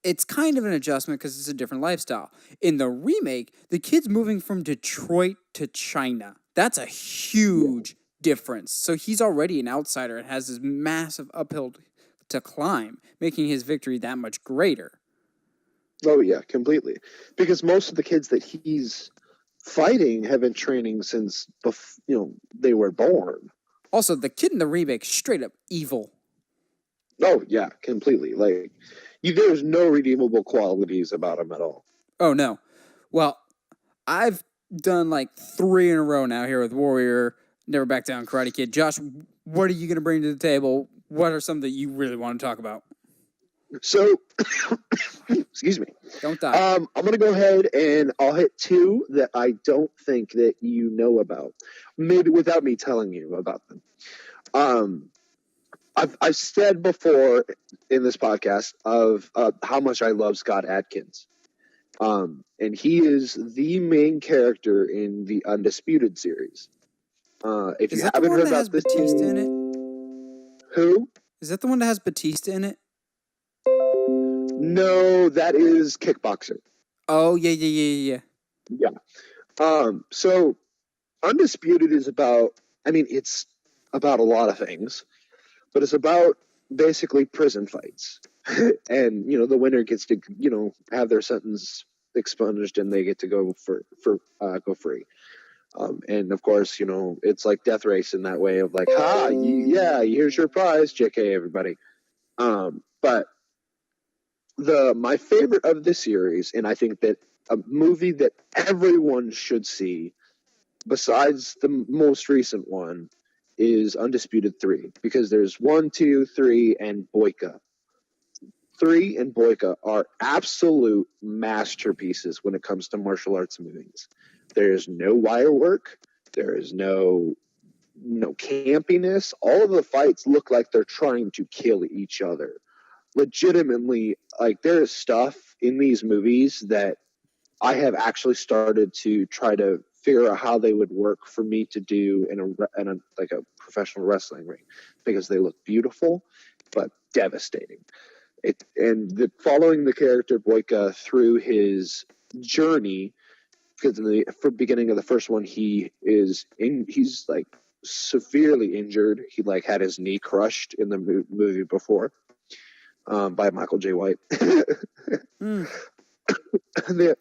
It's kind of an adjustment because it's a different lifestyle. In the remake, the kid's moving from Detroit to China. That's a huge difference. So he's already an outsider and has this massive uphill to climb, making his victory that much greater. Oh yeah, completely. Because most of the kids that he's fighting have been training since they were born. Also, the kid in the remake, straight up evil. Oh yeah, completely. Like, there's no redeemable qualities about him at all. Oh no. Well, I've done like 3 in a row now here with Warrior, Never Back Down, Karate Kid. Josh, what are you going to bring to the table? What are some that you really want to talk about? So, excuse me. Don't die. I'm going to go ahead and I'll hit 2 that I don't think that you know about, maybe without me telling you about them. I've said before in this podcast of how much I love Scott Adkins. And he is the main character in the Undisputed series. If Is you that the haven't one heard that has about this, Batista in it? who? Is that the one that has Batista in it? No, that is Kickboxer. Oh, yeah. So Undisputed is about, I mean, it's about a lot of things, but it's about basically prison fights. And, the winner gets to, have their sentence expunged and they get to go go free. And of course, it's like Death Race in that way of like, here's your prize, JK, everybody. But my favorite of this series, and I think that a movie that everyone should see, besides the most recent one, is Undisputed 3, because there's 1, 2, 3, and Boyka. 3 and Boyka are absolute masterpieces when it comes to martial arts movies. There's no wire work. There is no campiness. All of the fights look like they're trying to kill each other. Legitimately, like, there is stuff in these movies that I have actually started to try to figure out how they would work for me to do in a professional wrestling ring, because they look beautiful but devastating. Following the character Boyka through his journey, because in the beginning of the first one, he's like severely injured. He like had his knee crushed in the movie before by Michael J. White.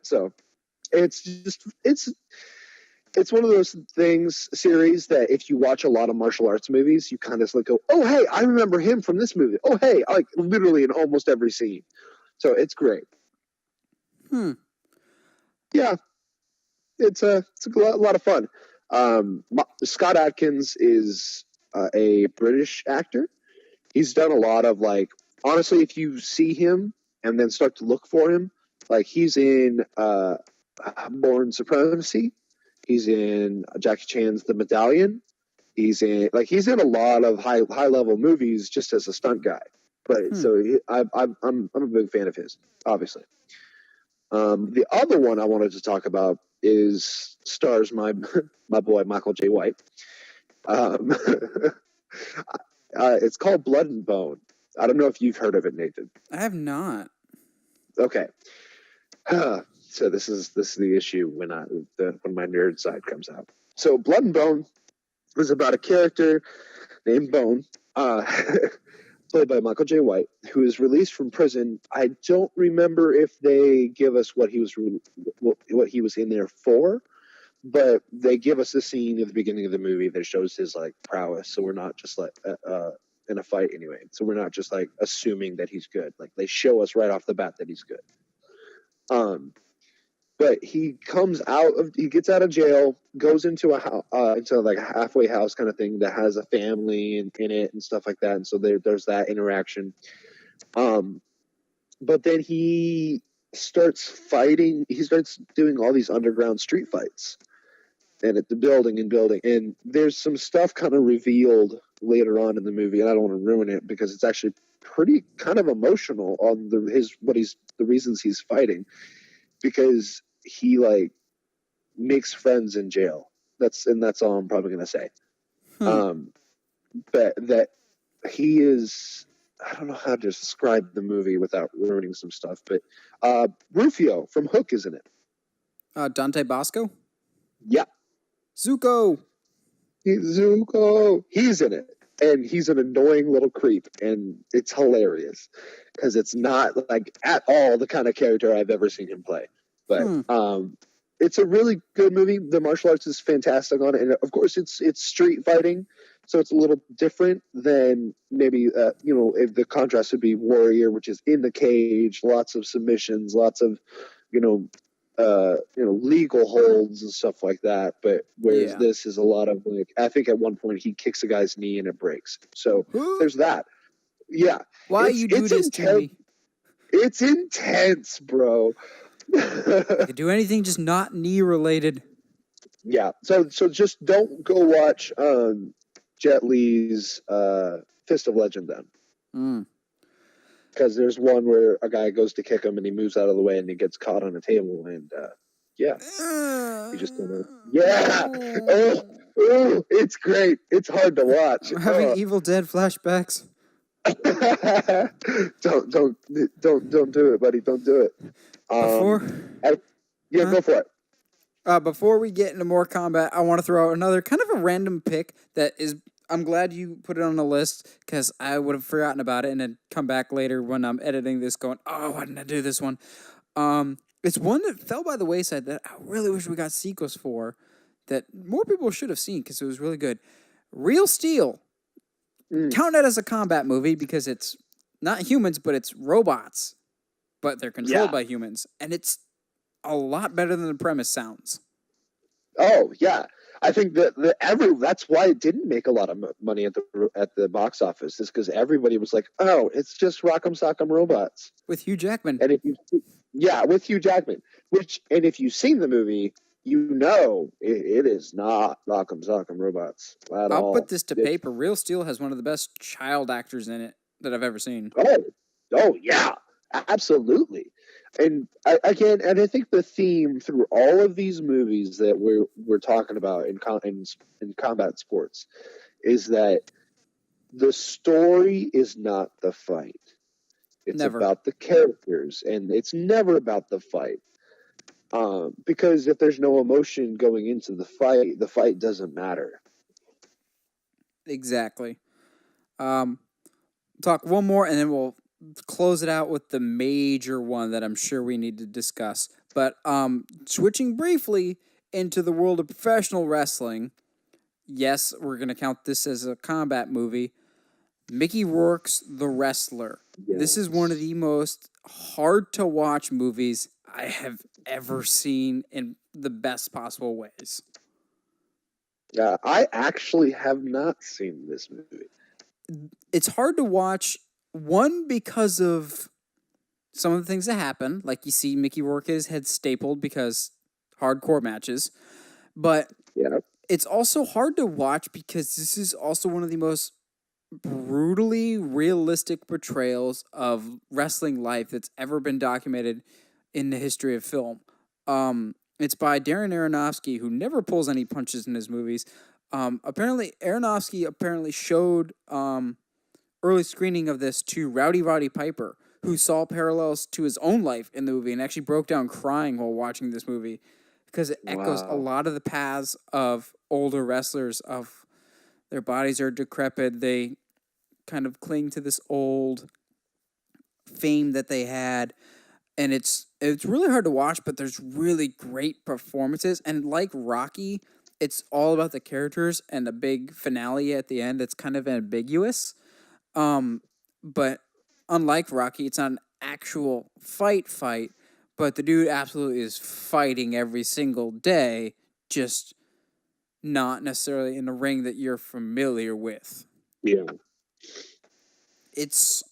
So it's one of those series that if you watch a lot of martial arts movies, you kind of go, oh, hey, I remember him from this movie. Oh, hey, like literally in almost every scene. So it's great. Yeah, it's a lot of fun. Scott Adkins is a British actor. He's done a lot of, like, honestly, if you see him and then start to look for him, like, he's in Born Supremacy. He's in Jackie Chan's The Medallion. He's in a lot of high level movies just as a stunt guy. But I'm a big fan of his, obviously. The other one I wanted to talk about stars my boy Michael J. White. It's called Blood and Bone. I don't know if you've heard of it, Nathan. I have not. Okay. So this is the issue when my nerd side comes out. So Blood and Bone is about a character named Bone, played by Michael J. White, who is released from prison. I don't remember if they give us what he was in there for, but they give us a scene at the beginning of the movie that shows his like prowess. So we're not just like in a fight anyway. So we're not just like assuming that he's good. Like they show us right off the bat that he's good. But he gets out of jail, goes into into like a halfway house kind of thing that has a family in it and stuff like that. And so there's that interaction. But then he starts fighting. He starts doing all these underground street fights, and at the building. And there's some stuff kind of revealed later on in the movie, and I don't want to ruin it because it's actually pretty kind of emotional on the reasons he's fighting, because he like makes friends in jail. That's all I'm probably gonna say. But that he is, I don't know how to describe the movie without ruining some stuff, but Rufio from Hook is in it. Dante Bosco? Yeah. Zuko! Zuko! He's in it. And he's an annoying little creep, and it's hilarious because it's not like at all the kind of character I've ever seen him play. But it's a really good movie. The martial arts is fantastic on it, and of course it's street fighting, so it's a little different than maybe if the contrast would be Warrior, which is in the cage, lots of submissions, lots of legal holds and stuff like that. But whereas this is a lot of like, I think at one point he kicks a guy's knee and it breaks. So there's that. Yeah. Why you do this to me? It's intense, bro. I could do anything just not knee related. Yeah. So just don't go watch Jet Li's Fist of Legend then. Because there's one where a guy goes to kick him and he moves out of the way and he gets caught on a table and he just it's great. It's hard to watch. I'm having Evil Dead flashbacks. Don't do it, buddy. Don't do it. Go for it. Before we get into more combat, I want to throw out another kind of a random pick that is. I'm glad you put it on the list because I would have forgotten about it and then come back later when I'm editing this going, oh, why didn't I do this one? It's one that fell by the wayside that I really wish we got sequels for that more people should have seen because it was really good. Real Steel. Count that as a combat movie because it's not humans, but it's robots. But they're controlled by humans. And it's a lot better than the premise sounds. Oh, yeah. I think that's why it didn't make a lot of money at the box office, is because everybody was like, "Oh, it's just Rock'em Sock'em Robots with Hugh Jackman." And with Hugh Jackman. And if you've seen the movie, it is not Rock'em Sock'em Robots at all. I'll put this to paper. Real Steel has one of the best child actors in it that I've ever seen. Oh yeah, absolutely. And I think the theme through all of these movies that we're talking about in combat sports is that the story is not the fight. It's about the characters, and it's never about the fight. Because if there's no emotion going into the fight doesn't matter. Exactly. Talk one more, and then we'll close it out with the major one that I'm sure we need to discuss. But switching briefly into the world of professional wrestling, yes, we're going to count this as a combat movie. Mickey Rourke's The Wrestler. Yes. This is one of the most hard-to-watch movies I have ever seen in the best possible ways. Yeah, I actually have not seen this movie. It's hard to watch. One, because of some of the things that happen. Like you see Mickey Rourke his head stapled because hardcore matches. But it's also hard to watch because this is also one of the most brutally realistic portrayals of wrestling life that's ever been documented in the history of film. It's by Darren Aronofsky, who never pulls any punches in his movies. Apparently, Aronofsky showed early screening of this to Rowdy Roddy Piper, who saw parallels to his own life in the movie and actually broke down crying while watching this movie because it echoes a lot of the paths of older wrestlers. Of their bodies are decrepit. They kind of cling to this old fame that they had. And it's really hard to watch, but there's really great performances. And like Rocky, it's all about the characters and the big finale at the end. It's kind of ambiguous. But unlike Rocky, it's not an actual fight, but the dude absolutely is fighting every single day, just not necessarily in a ring that you're familiar with. Yeah. It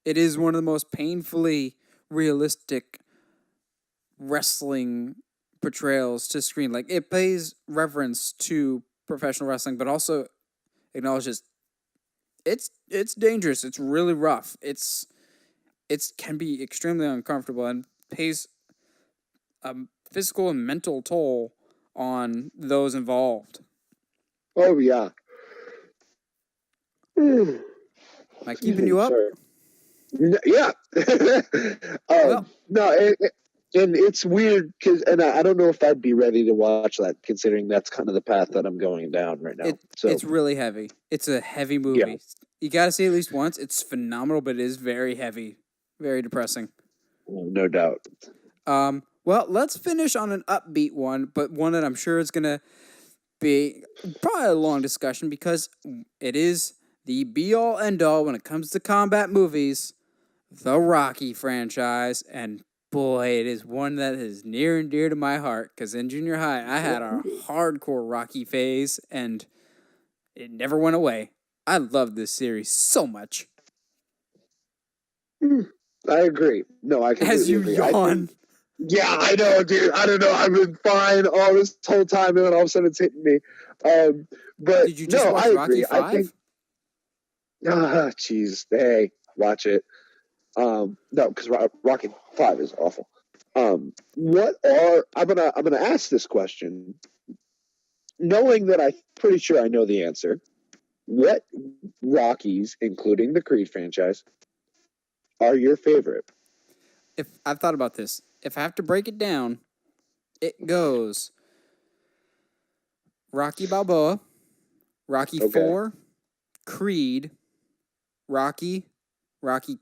is one of the most painfully realistic wrestling portrayals to screen. Like, it pays reverence to professional wrestling, but also acknowledges it's dangerous. It's really rough. It can be extremely uncomfortable and pays a physical and mental toll on those involved. Oh yeah. Am I keeping you up? Sorry. Yeah. Well, no, and it's weird because, and I don't know if I'd be ready to watch that, considering that's kind of the path that I'm going down right now. It's really heavy. It's a heavy movie. Yeah. You got to see it at least once. It's phenomenal, but it is very heavy, very depressing. No doubt. Well, let's finish on an upbeat one, but one that I'm sure is going to be probably a long discussion because it is the be-all, end-all when it comes to combat movies, the Rocky franchise, and boy, it is one that is near and dear to my heart because in junior high, I had a hardcore Rocky phase, and it never went away. I love this series so much. I agree. No, I completely As you agree. yawn. Yeah, I know, dude. I don't know. I've been fine all this whole time, and then all of a sudden it's hitting me. But Did you just watch Rocky 5? I think. Jeez. Hey, watch it. No, because Rocky 5 is awful. I'm gonna ask this question, knowing that I'm pretty sure I know the answer. What Rockies, including the Creed franchise, are your favorite? If I've thought about this, if I have to break it down, it goes Rocky Balboa, Rocky 4, Creed, Rocky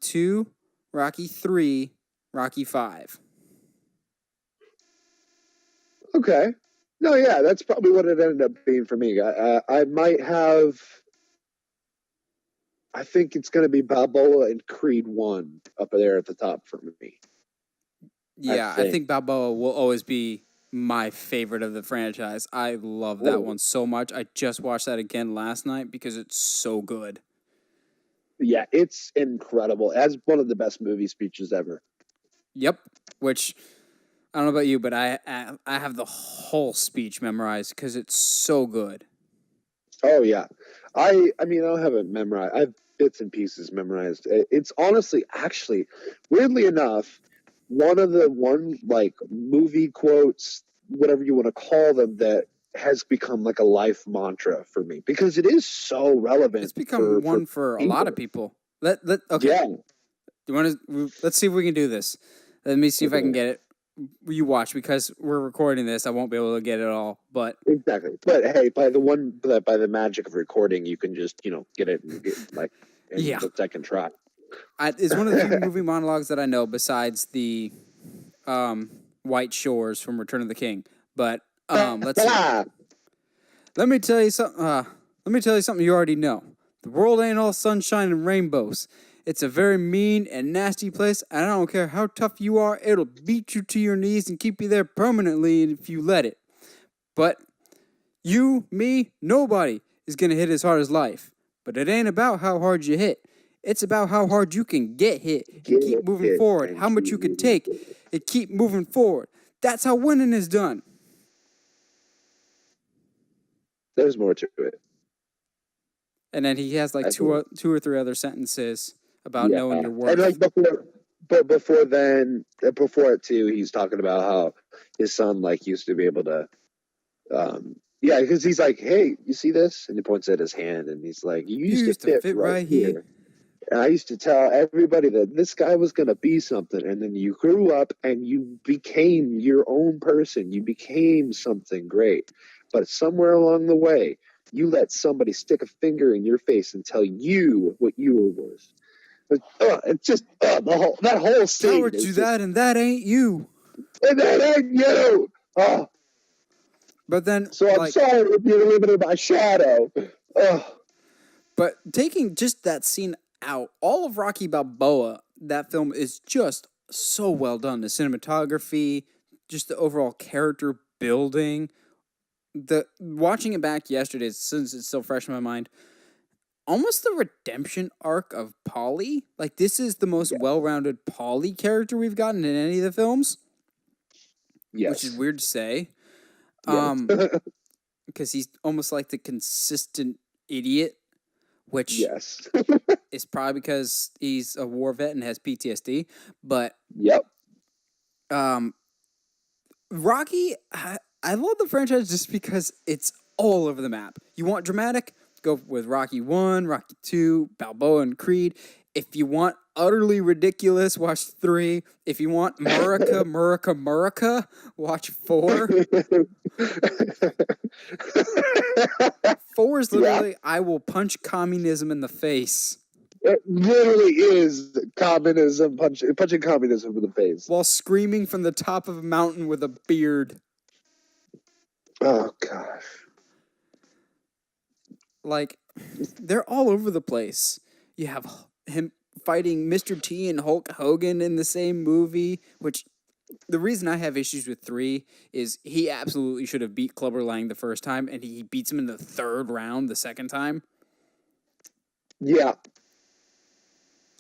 2, Rocky 3, Rocky 5. Okay. No, yeah, that's probably what it ended up being for me. I might have. I think it's going to be Balboa and Creed 1 up there at the top for me. Yeah, I think Balboa will always be my favorite of the franchise. I love that one so much. I just watched that again last night because it's so good. Yeah, it's incredible. As one of the best movie speeches ever. Yep, which I don't know about you, but I have the whole speech memorized because it's so good. Oh yeah, I mean I don't have it memorized. I have bits and pieces memorized. It's honestly, actually, weirdly enough, one like movie quotes, whatever you want to call them, that has become like a life mantra for me because it is so relevant. It's become one for a lot of people. Okay. Yeah. Do you want to? Let's see if we can do this. Let me see if I can get it. You watch because we're recording this. I won't be able to get it all, but exactly. But hey, by the magic of recording, you can just get it in the second try. It's one of the few movie monologues that I know besides the White Shores from Return of the King. But let's see. Let me tell you something you already know. The world ain't all sunshine and rainbows. It's a very mean and nasty place, and I don't care how tough you are, it'll beat you to your knees and keep you there permanently if you let it. But you, me, nobody is going to hit as hard as life. But it ain't about how hard you hit. It's about how hard you can get hit and keep moving forward, how much you can take and keep moving forward. That's how winning is done. There's more to it. And then he has like two or three other sentences about knowing your worth. And before it too, he's talking about how his son used to be able to, because he's like, hey, you see this? And he points at his hand, and he's like, you used to fit right here. And I used to tell everybody that this guy was going to be something, and then you grew up and you became your own person. You became something great. But somewhere along the way, you let somebody stick a finger in your face and tell you what you were worth. It's just that whole scene. Howard do that, and that ain't you. And that ain't you. But then, so I'm sorry if you're a little bit of my shadow. But taking just that scene out all of Rocky Balboa, that film is just so well done. The cinematography, just the overall character building. The watching it back yesterday, since it's still fresh in my mind, almost the redemption arc of Paulie. Like, this is the most well-rounded Paulie character we've gotten in any of the films. Yes. Which is weird to say. Yes. Because he's almost like the consistent idiot, which is probably because he's a war vet and has PTSD. But Rocky, I love the franchise just because it's all over the map. You want dramatic? Go with Rocky 1, Rocky 2, Balboa, and Creed. If you want utterly ridiculous, watch 3. If you want Murica, watch 4. 4 is literally, I will punch communism in the face. It literally is communism, punching communism in the face. While screaming from the top of a mountain with a beard. Oh, gosh. Like, they're all over the place. You have him fighting Mr. T and Hulk Hogan in the same movie, which the reason I have issues with 3 is he absolutely should have beat Clubber Lang the first time, and he beats him in the 3rd round the second time. Yeah.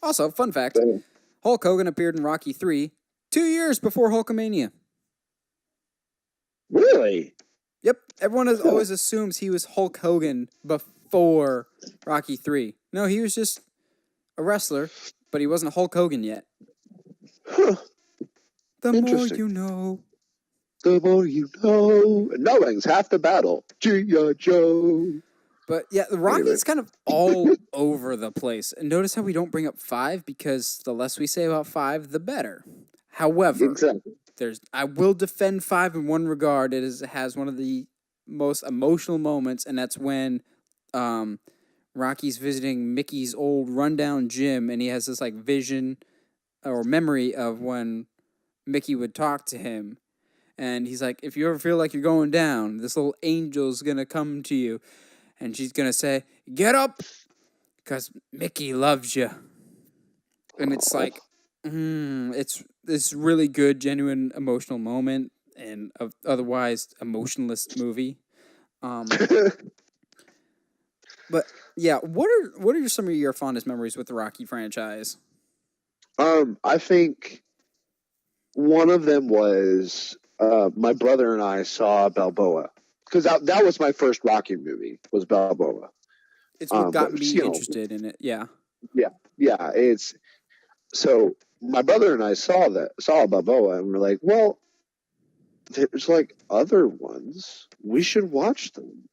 Also, fun fact, Hulk Hogan appeared in Rocky 3 2 years before Hulkamania. Really? Yep. Everyone always assumes he was Hulk Hogan before Rocky 3. No, he was just a wrestler, but he wasn't Hulk Hogan yet. Huh. The more you know. The more you know. Knowing's half the battle. G.I. Joe. But yeah, Rocky's kind of all over the place. And notice how we don't bring up 5 because the less we say about 5, the better. However, I will defend 5 in one regard. It has one of the most emotional moments, and that's when Rocky's visiting Mickey's old rundown gym, and he has this like vision or memory of when Mickey would talk to him. And he's like, if you ever feel like you're going down, this little angel's going to come to you. And she's going to say, get up, because Mickey loves you. And it's like, it's this really good, genuine, emotional moment and otherwise emotionless movie. But yeah, what are some of your fondest memories with the Rocky franchise? I think one of them was my brother and I saw Balboa. Because that was my first Rocky movie, was Balboa. It's what got me interested in it, yeah. Yeah, so my brother and I saw Balboa, and we're like, well, there's like other ones. We should watch them.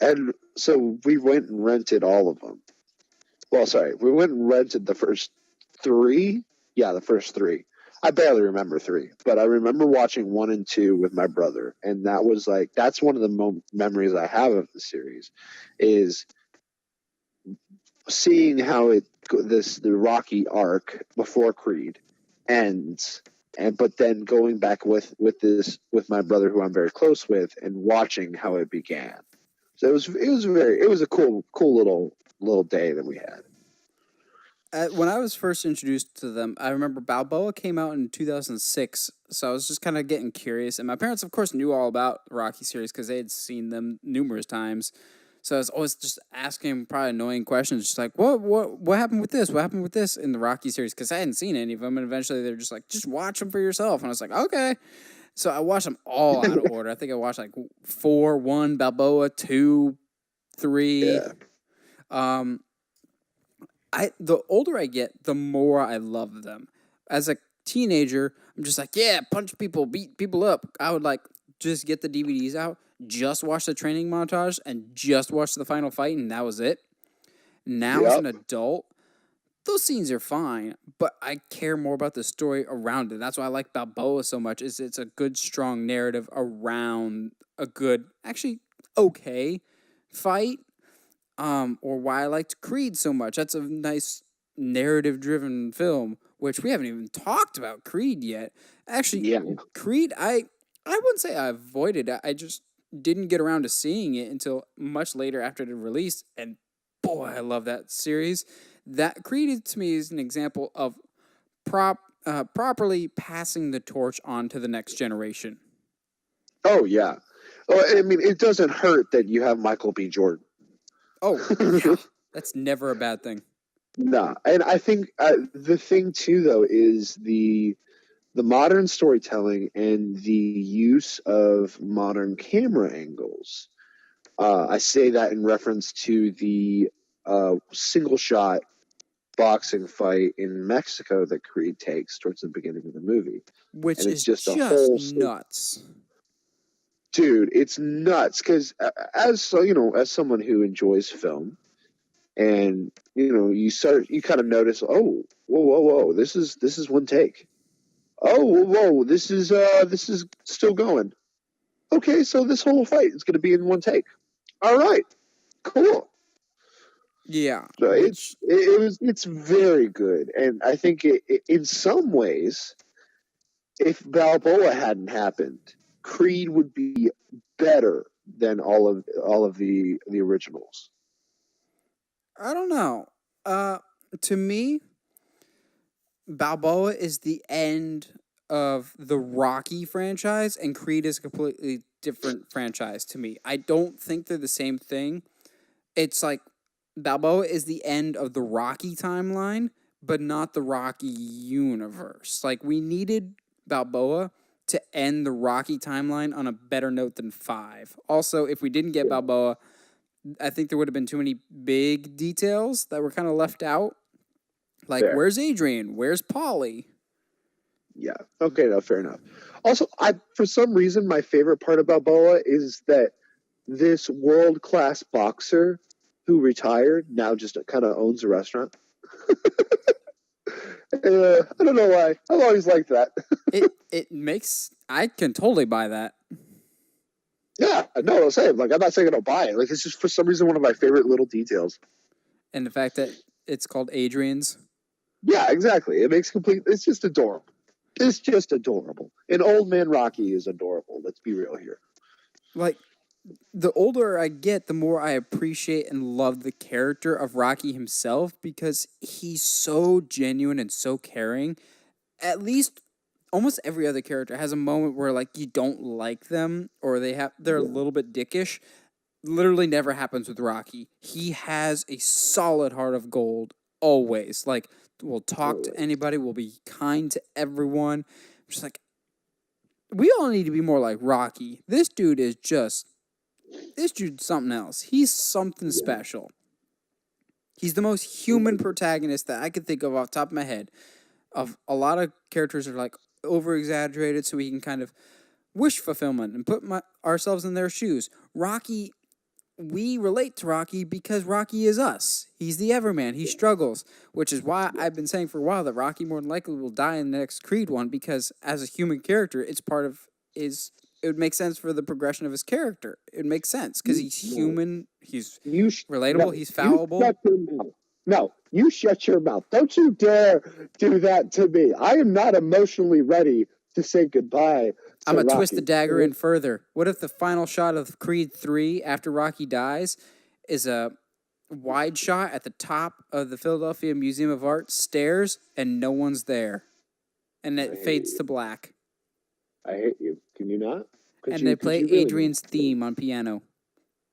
And so we went and rented all of them. Well, sorry, we went and rented the first 3. Yeah, the first 3. I barely remember 3, but I remember watching 1 and 2 with my brother, and that's one of the memories I have of the series, is seeing how the Rocky arc before Creed ends, but then going back with my brother, who I'm very close with, and watching how it began. So it was a cool little day that we had. When I was first introduced to them, I remember Balboa came out in 2006, so I was just kind of getting curious. And my parents, of course, knew all about the Rocky series because they had seen them numerous times. So I was always just asking probably annoying questions, just like, what happened with this? What happened with this in the Rocky series? Because I hadn't seen any of them, and eventually they were just like, just watch them for yourself. And I was like, okay. So I watched them all out of order. I think I watched like 4, 1, Balboa, 2, 3. Yeah. The older I get, the more I love them. As a teenager, I'm just like, yeah, punch people, beat people up. I would like just get the DVDs out, just watch the training montage, and just watch the final fight, and that was it. Now, as an adult, those scenes are fine, but I care more about the story around it. That's why I like Balboa so much, is it's a good, strong narrative around a good, actually okay fight. Or why I liked Creed so much. That's a nice narrative-driven film, which we haven't even talked about Creed yet. Actually, Creed, I wouldn't say I avoided it. I just didn't get around to seeing it until much later after it released, and boy, I love that series. That Creed to me is an example of properly passing the torch on to the next generation. Oh, yeah. I mean, it doesn't hurt that you have Michael B. Jordan. Oh, yeah. That's never a bad thing. Nah. And I think the thing, too, though, is the modern storytelling and the use of modern camera angles. I say that in reference to the single shot boxing fight in Mexico that Creed takes towards the beginning of the movie. Which and it's is just a whole nuts. Dude, it's nuts because as someone who enjoys film, and you kind of notice, oh, whoa, this is one take. Oh, whoa, this is still going. Okay, so this whole fight is going to be in one take. All right, cool. Yeah, so it's very good, and I think it in some ways, if Balboa hadn't happened, Creed would be better than all of the originals. I don't know. To me, Balboa is the end of the Rocky franchise, and Creed is a completely different franchise to me. I don't think they're the same thing. It's like Balboa is the end of the Rocky timeline, but not the Rocky universe. Like, we needed Balboa to end the Rocky timeline on a better note than 5. Also, if we didn't get Balboa, I think there would have been too many big details that were kind of left out. Like, fair. Where's Adrian? Where's Paulie? Yeah. Okay, no, fair enough. Also, for some reason, my favorite part of Balboa is that this world-class boxer who retired now just kind of owns a restaurant. I don't know why. I've always liked that. it makes... I can totally buy that. Yeah, no, I'm saying, like, I'm not saying I don't buy it. Like, it's just for some reason one of my favorite little details. And the fact that it's called Adrian's. Yeah, exactly. It makes it's just adorable. It's just adorable. And old man Rocky is adorable. Let's be real here. Like, the older I get, the more I appreciate and love the character of Rocky himself, because he's so genuine and so caring. At least almost every other character has a moment where, like, you don't like them or they're a little bit dickish. Literally never happens with Rocky. He has a solid heart of gold always. Like, will talk to anybody, will be kind to everyone. Just like, we all need to be more like Rocky. This dude's something else. He's something special. He's the most human protagonist that I could think of off the top of my head. Of a lot of characters are like over-exaggerated so we can kind of wish fulfillment and put ourselves in their shoes. Rocky, we relate to Rocky because Rocky is us. He's the everyman. He struggles, which is why I've been saying for a while that Rocky more than likely will die in the next Creed one, because as a human character, it's part of it would make sense for the progression of his character. It makes sense because he's human, he's relatable, he's fallible. No, you shut your mouth. Don't you dare do that to me. I am not emotionally ready to say goodbye. I'm going to twist the dagger in further. What if the final shot of Creed 3 after Rocky dies is a wide shot at the top of the Philadelphia Museum of Art stairs and no one's there? And it fades to black. I hate you. Can you not? And they play Adrian's theme on piano.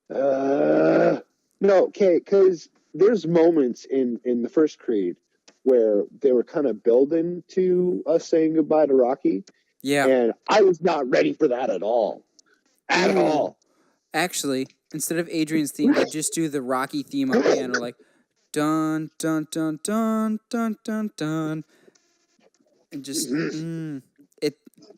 No, okay, because there's moments in the first Creed where they were kind of building to us saying goodbye to Rocky. Yeah. And I was not ready for that at all. At all. Actually, instead of Adrian's theme, they just do the Rocky theme on piano, like dun dun dun dun dun dun dun. And just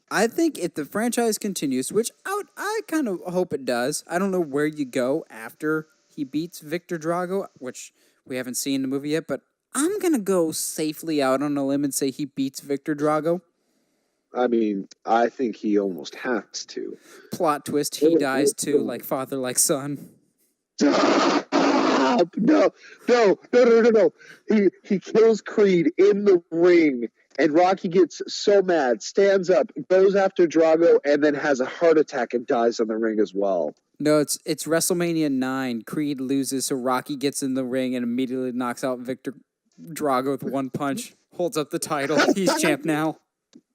I think if the franchise continues, which I kind of hope it does. I don't know where you go after he beats Victor Drago, which we haven't seen in the movie yet, but I'm going to go safely out on a limb and say he beats Victor Drago. I mean, I think he almost has to. Plot twist, he dies too, like father, like son. No. He kills Creed in the ring, and Rocky gets so mad, stands up, goes after Drago, and then has a heart attack and dies in the ring as well. No, it's WrestleMania 9. Creed loses, so Rocky gets in the ring and immediately knocks out Victor Drago with one punch. Holds up the title. He's champ now.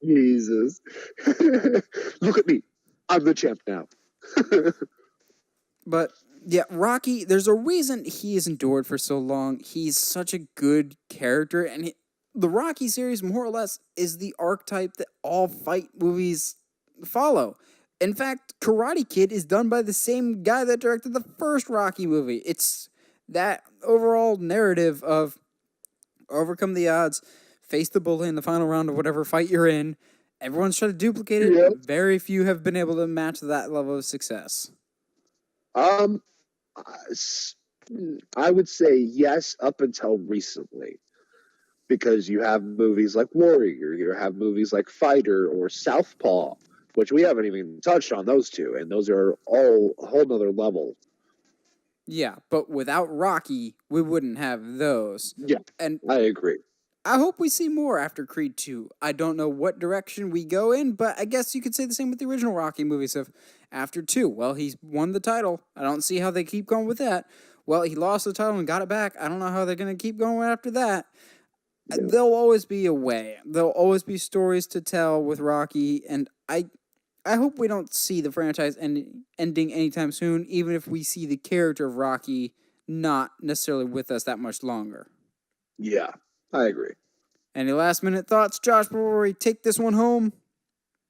Jesus. Look at me. I'm the champ now. But yeah, Rocky, there's a reason he has endured for so long. He's such a good character, and the Rocky series, more or less, is the archetype that all fight movies follow. In fact, Karate Kid is done by the same guy that directed the first Rocky movie. It's that overall narrative of overcome the odds, face the bully in the final round of whatever fight you're in. Everyone's trying to duplicate it. Yep. Very few have been able to match that level of success. I would say yes up until recently, because you have movies like Warrior, you have movies like Fighter or Southpaw, which we haven't even touched on those two, and those are all a whole nother level. Yeah, but without Rocky, we wouldn't have those. Yeah, and I agree. I hope we see more after Creed 2. I don't know what direction we go in, but I guess you could say the same with the original Rocky movies of after 2. Well, he's won the title. I don't see how they keep going with that. Well, he lost the title and got it back. I don't know how they're going to keep going after that. Yeah. There'll always be a way. There'll always be stories to tell with Rocky, and I hope we don't see the franchise ending anytime soon, even if we see the character of Rocky not necessarily with us that much longer. Yeah, I agree. Any last minute thoughts, Josh, before we take this one home?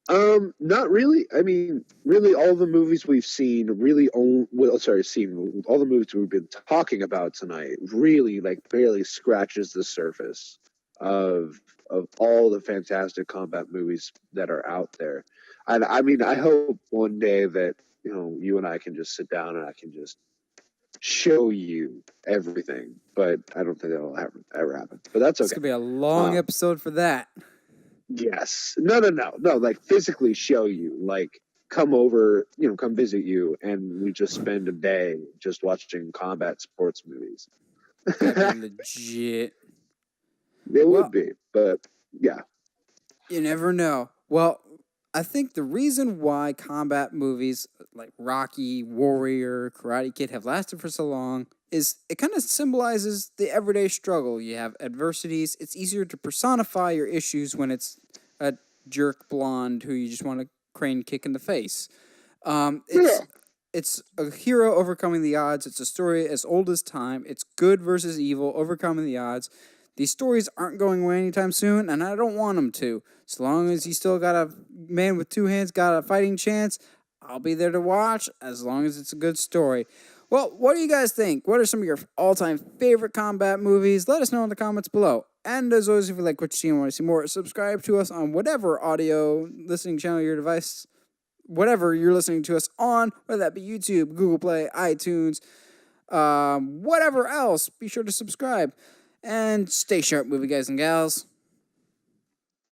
Not really. I mean, really, all the movies we've seen all the movies we've been talking about tonight really barely scratches the surface of all the fantastic combat movies that are out there. And I mean, I hope one day that, you and I can just sit down and I can just show you everything, but I don't think that'll ever happen. But that's okay. It's gonna be a long episode for that. Yes. No. Like physically show you, come over, come visit you, and we just spend a day just watching combat sports movies. That'd be legit. It would be, but yeah. You never know. Well, I think the reason why combat movies like Rocky, Warrior, Karate Kid have lasted for so long is it kind of symbolizes the everyday struggle. You have adversities. It's easier to personify your issues when it's a jerk blonde who you just want to crane kick in the face. It's a hero overcoming the odds. It's a story as old as time. It's good versus evil, overcoming the odds. These stories aren't going away anytime soon, and I don't want them to. As long as you still got a man with two hands, got a fighting chance, I'll be there to watch, as long as it's a good story. Well, what do you guys think? What are some of your all-time favorite combat movies? Let us know in the comments below. And as always, if you like what you see and want to see more, subscribe to us on whatever audio listening channel your device, whatever you're listening to us on, whether that be YouTube, Google Play, iTunes, whatever else. Be sure to subscribe. And stay sharp, movie guys and gals.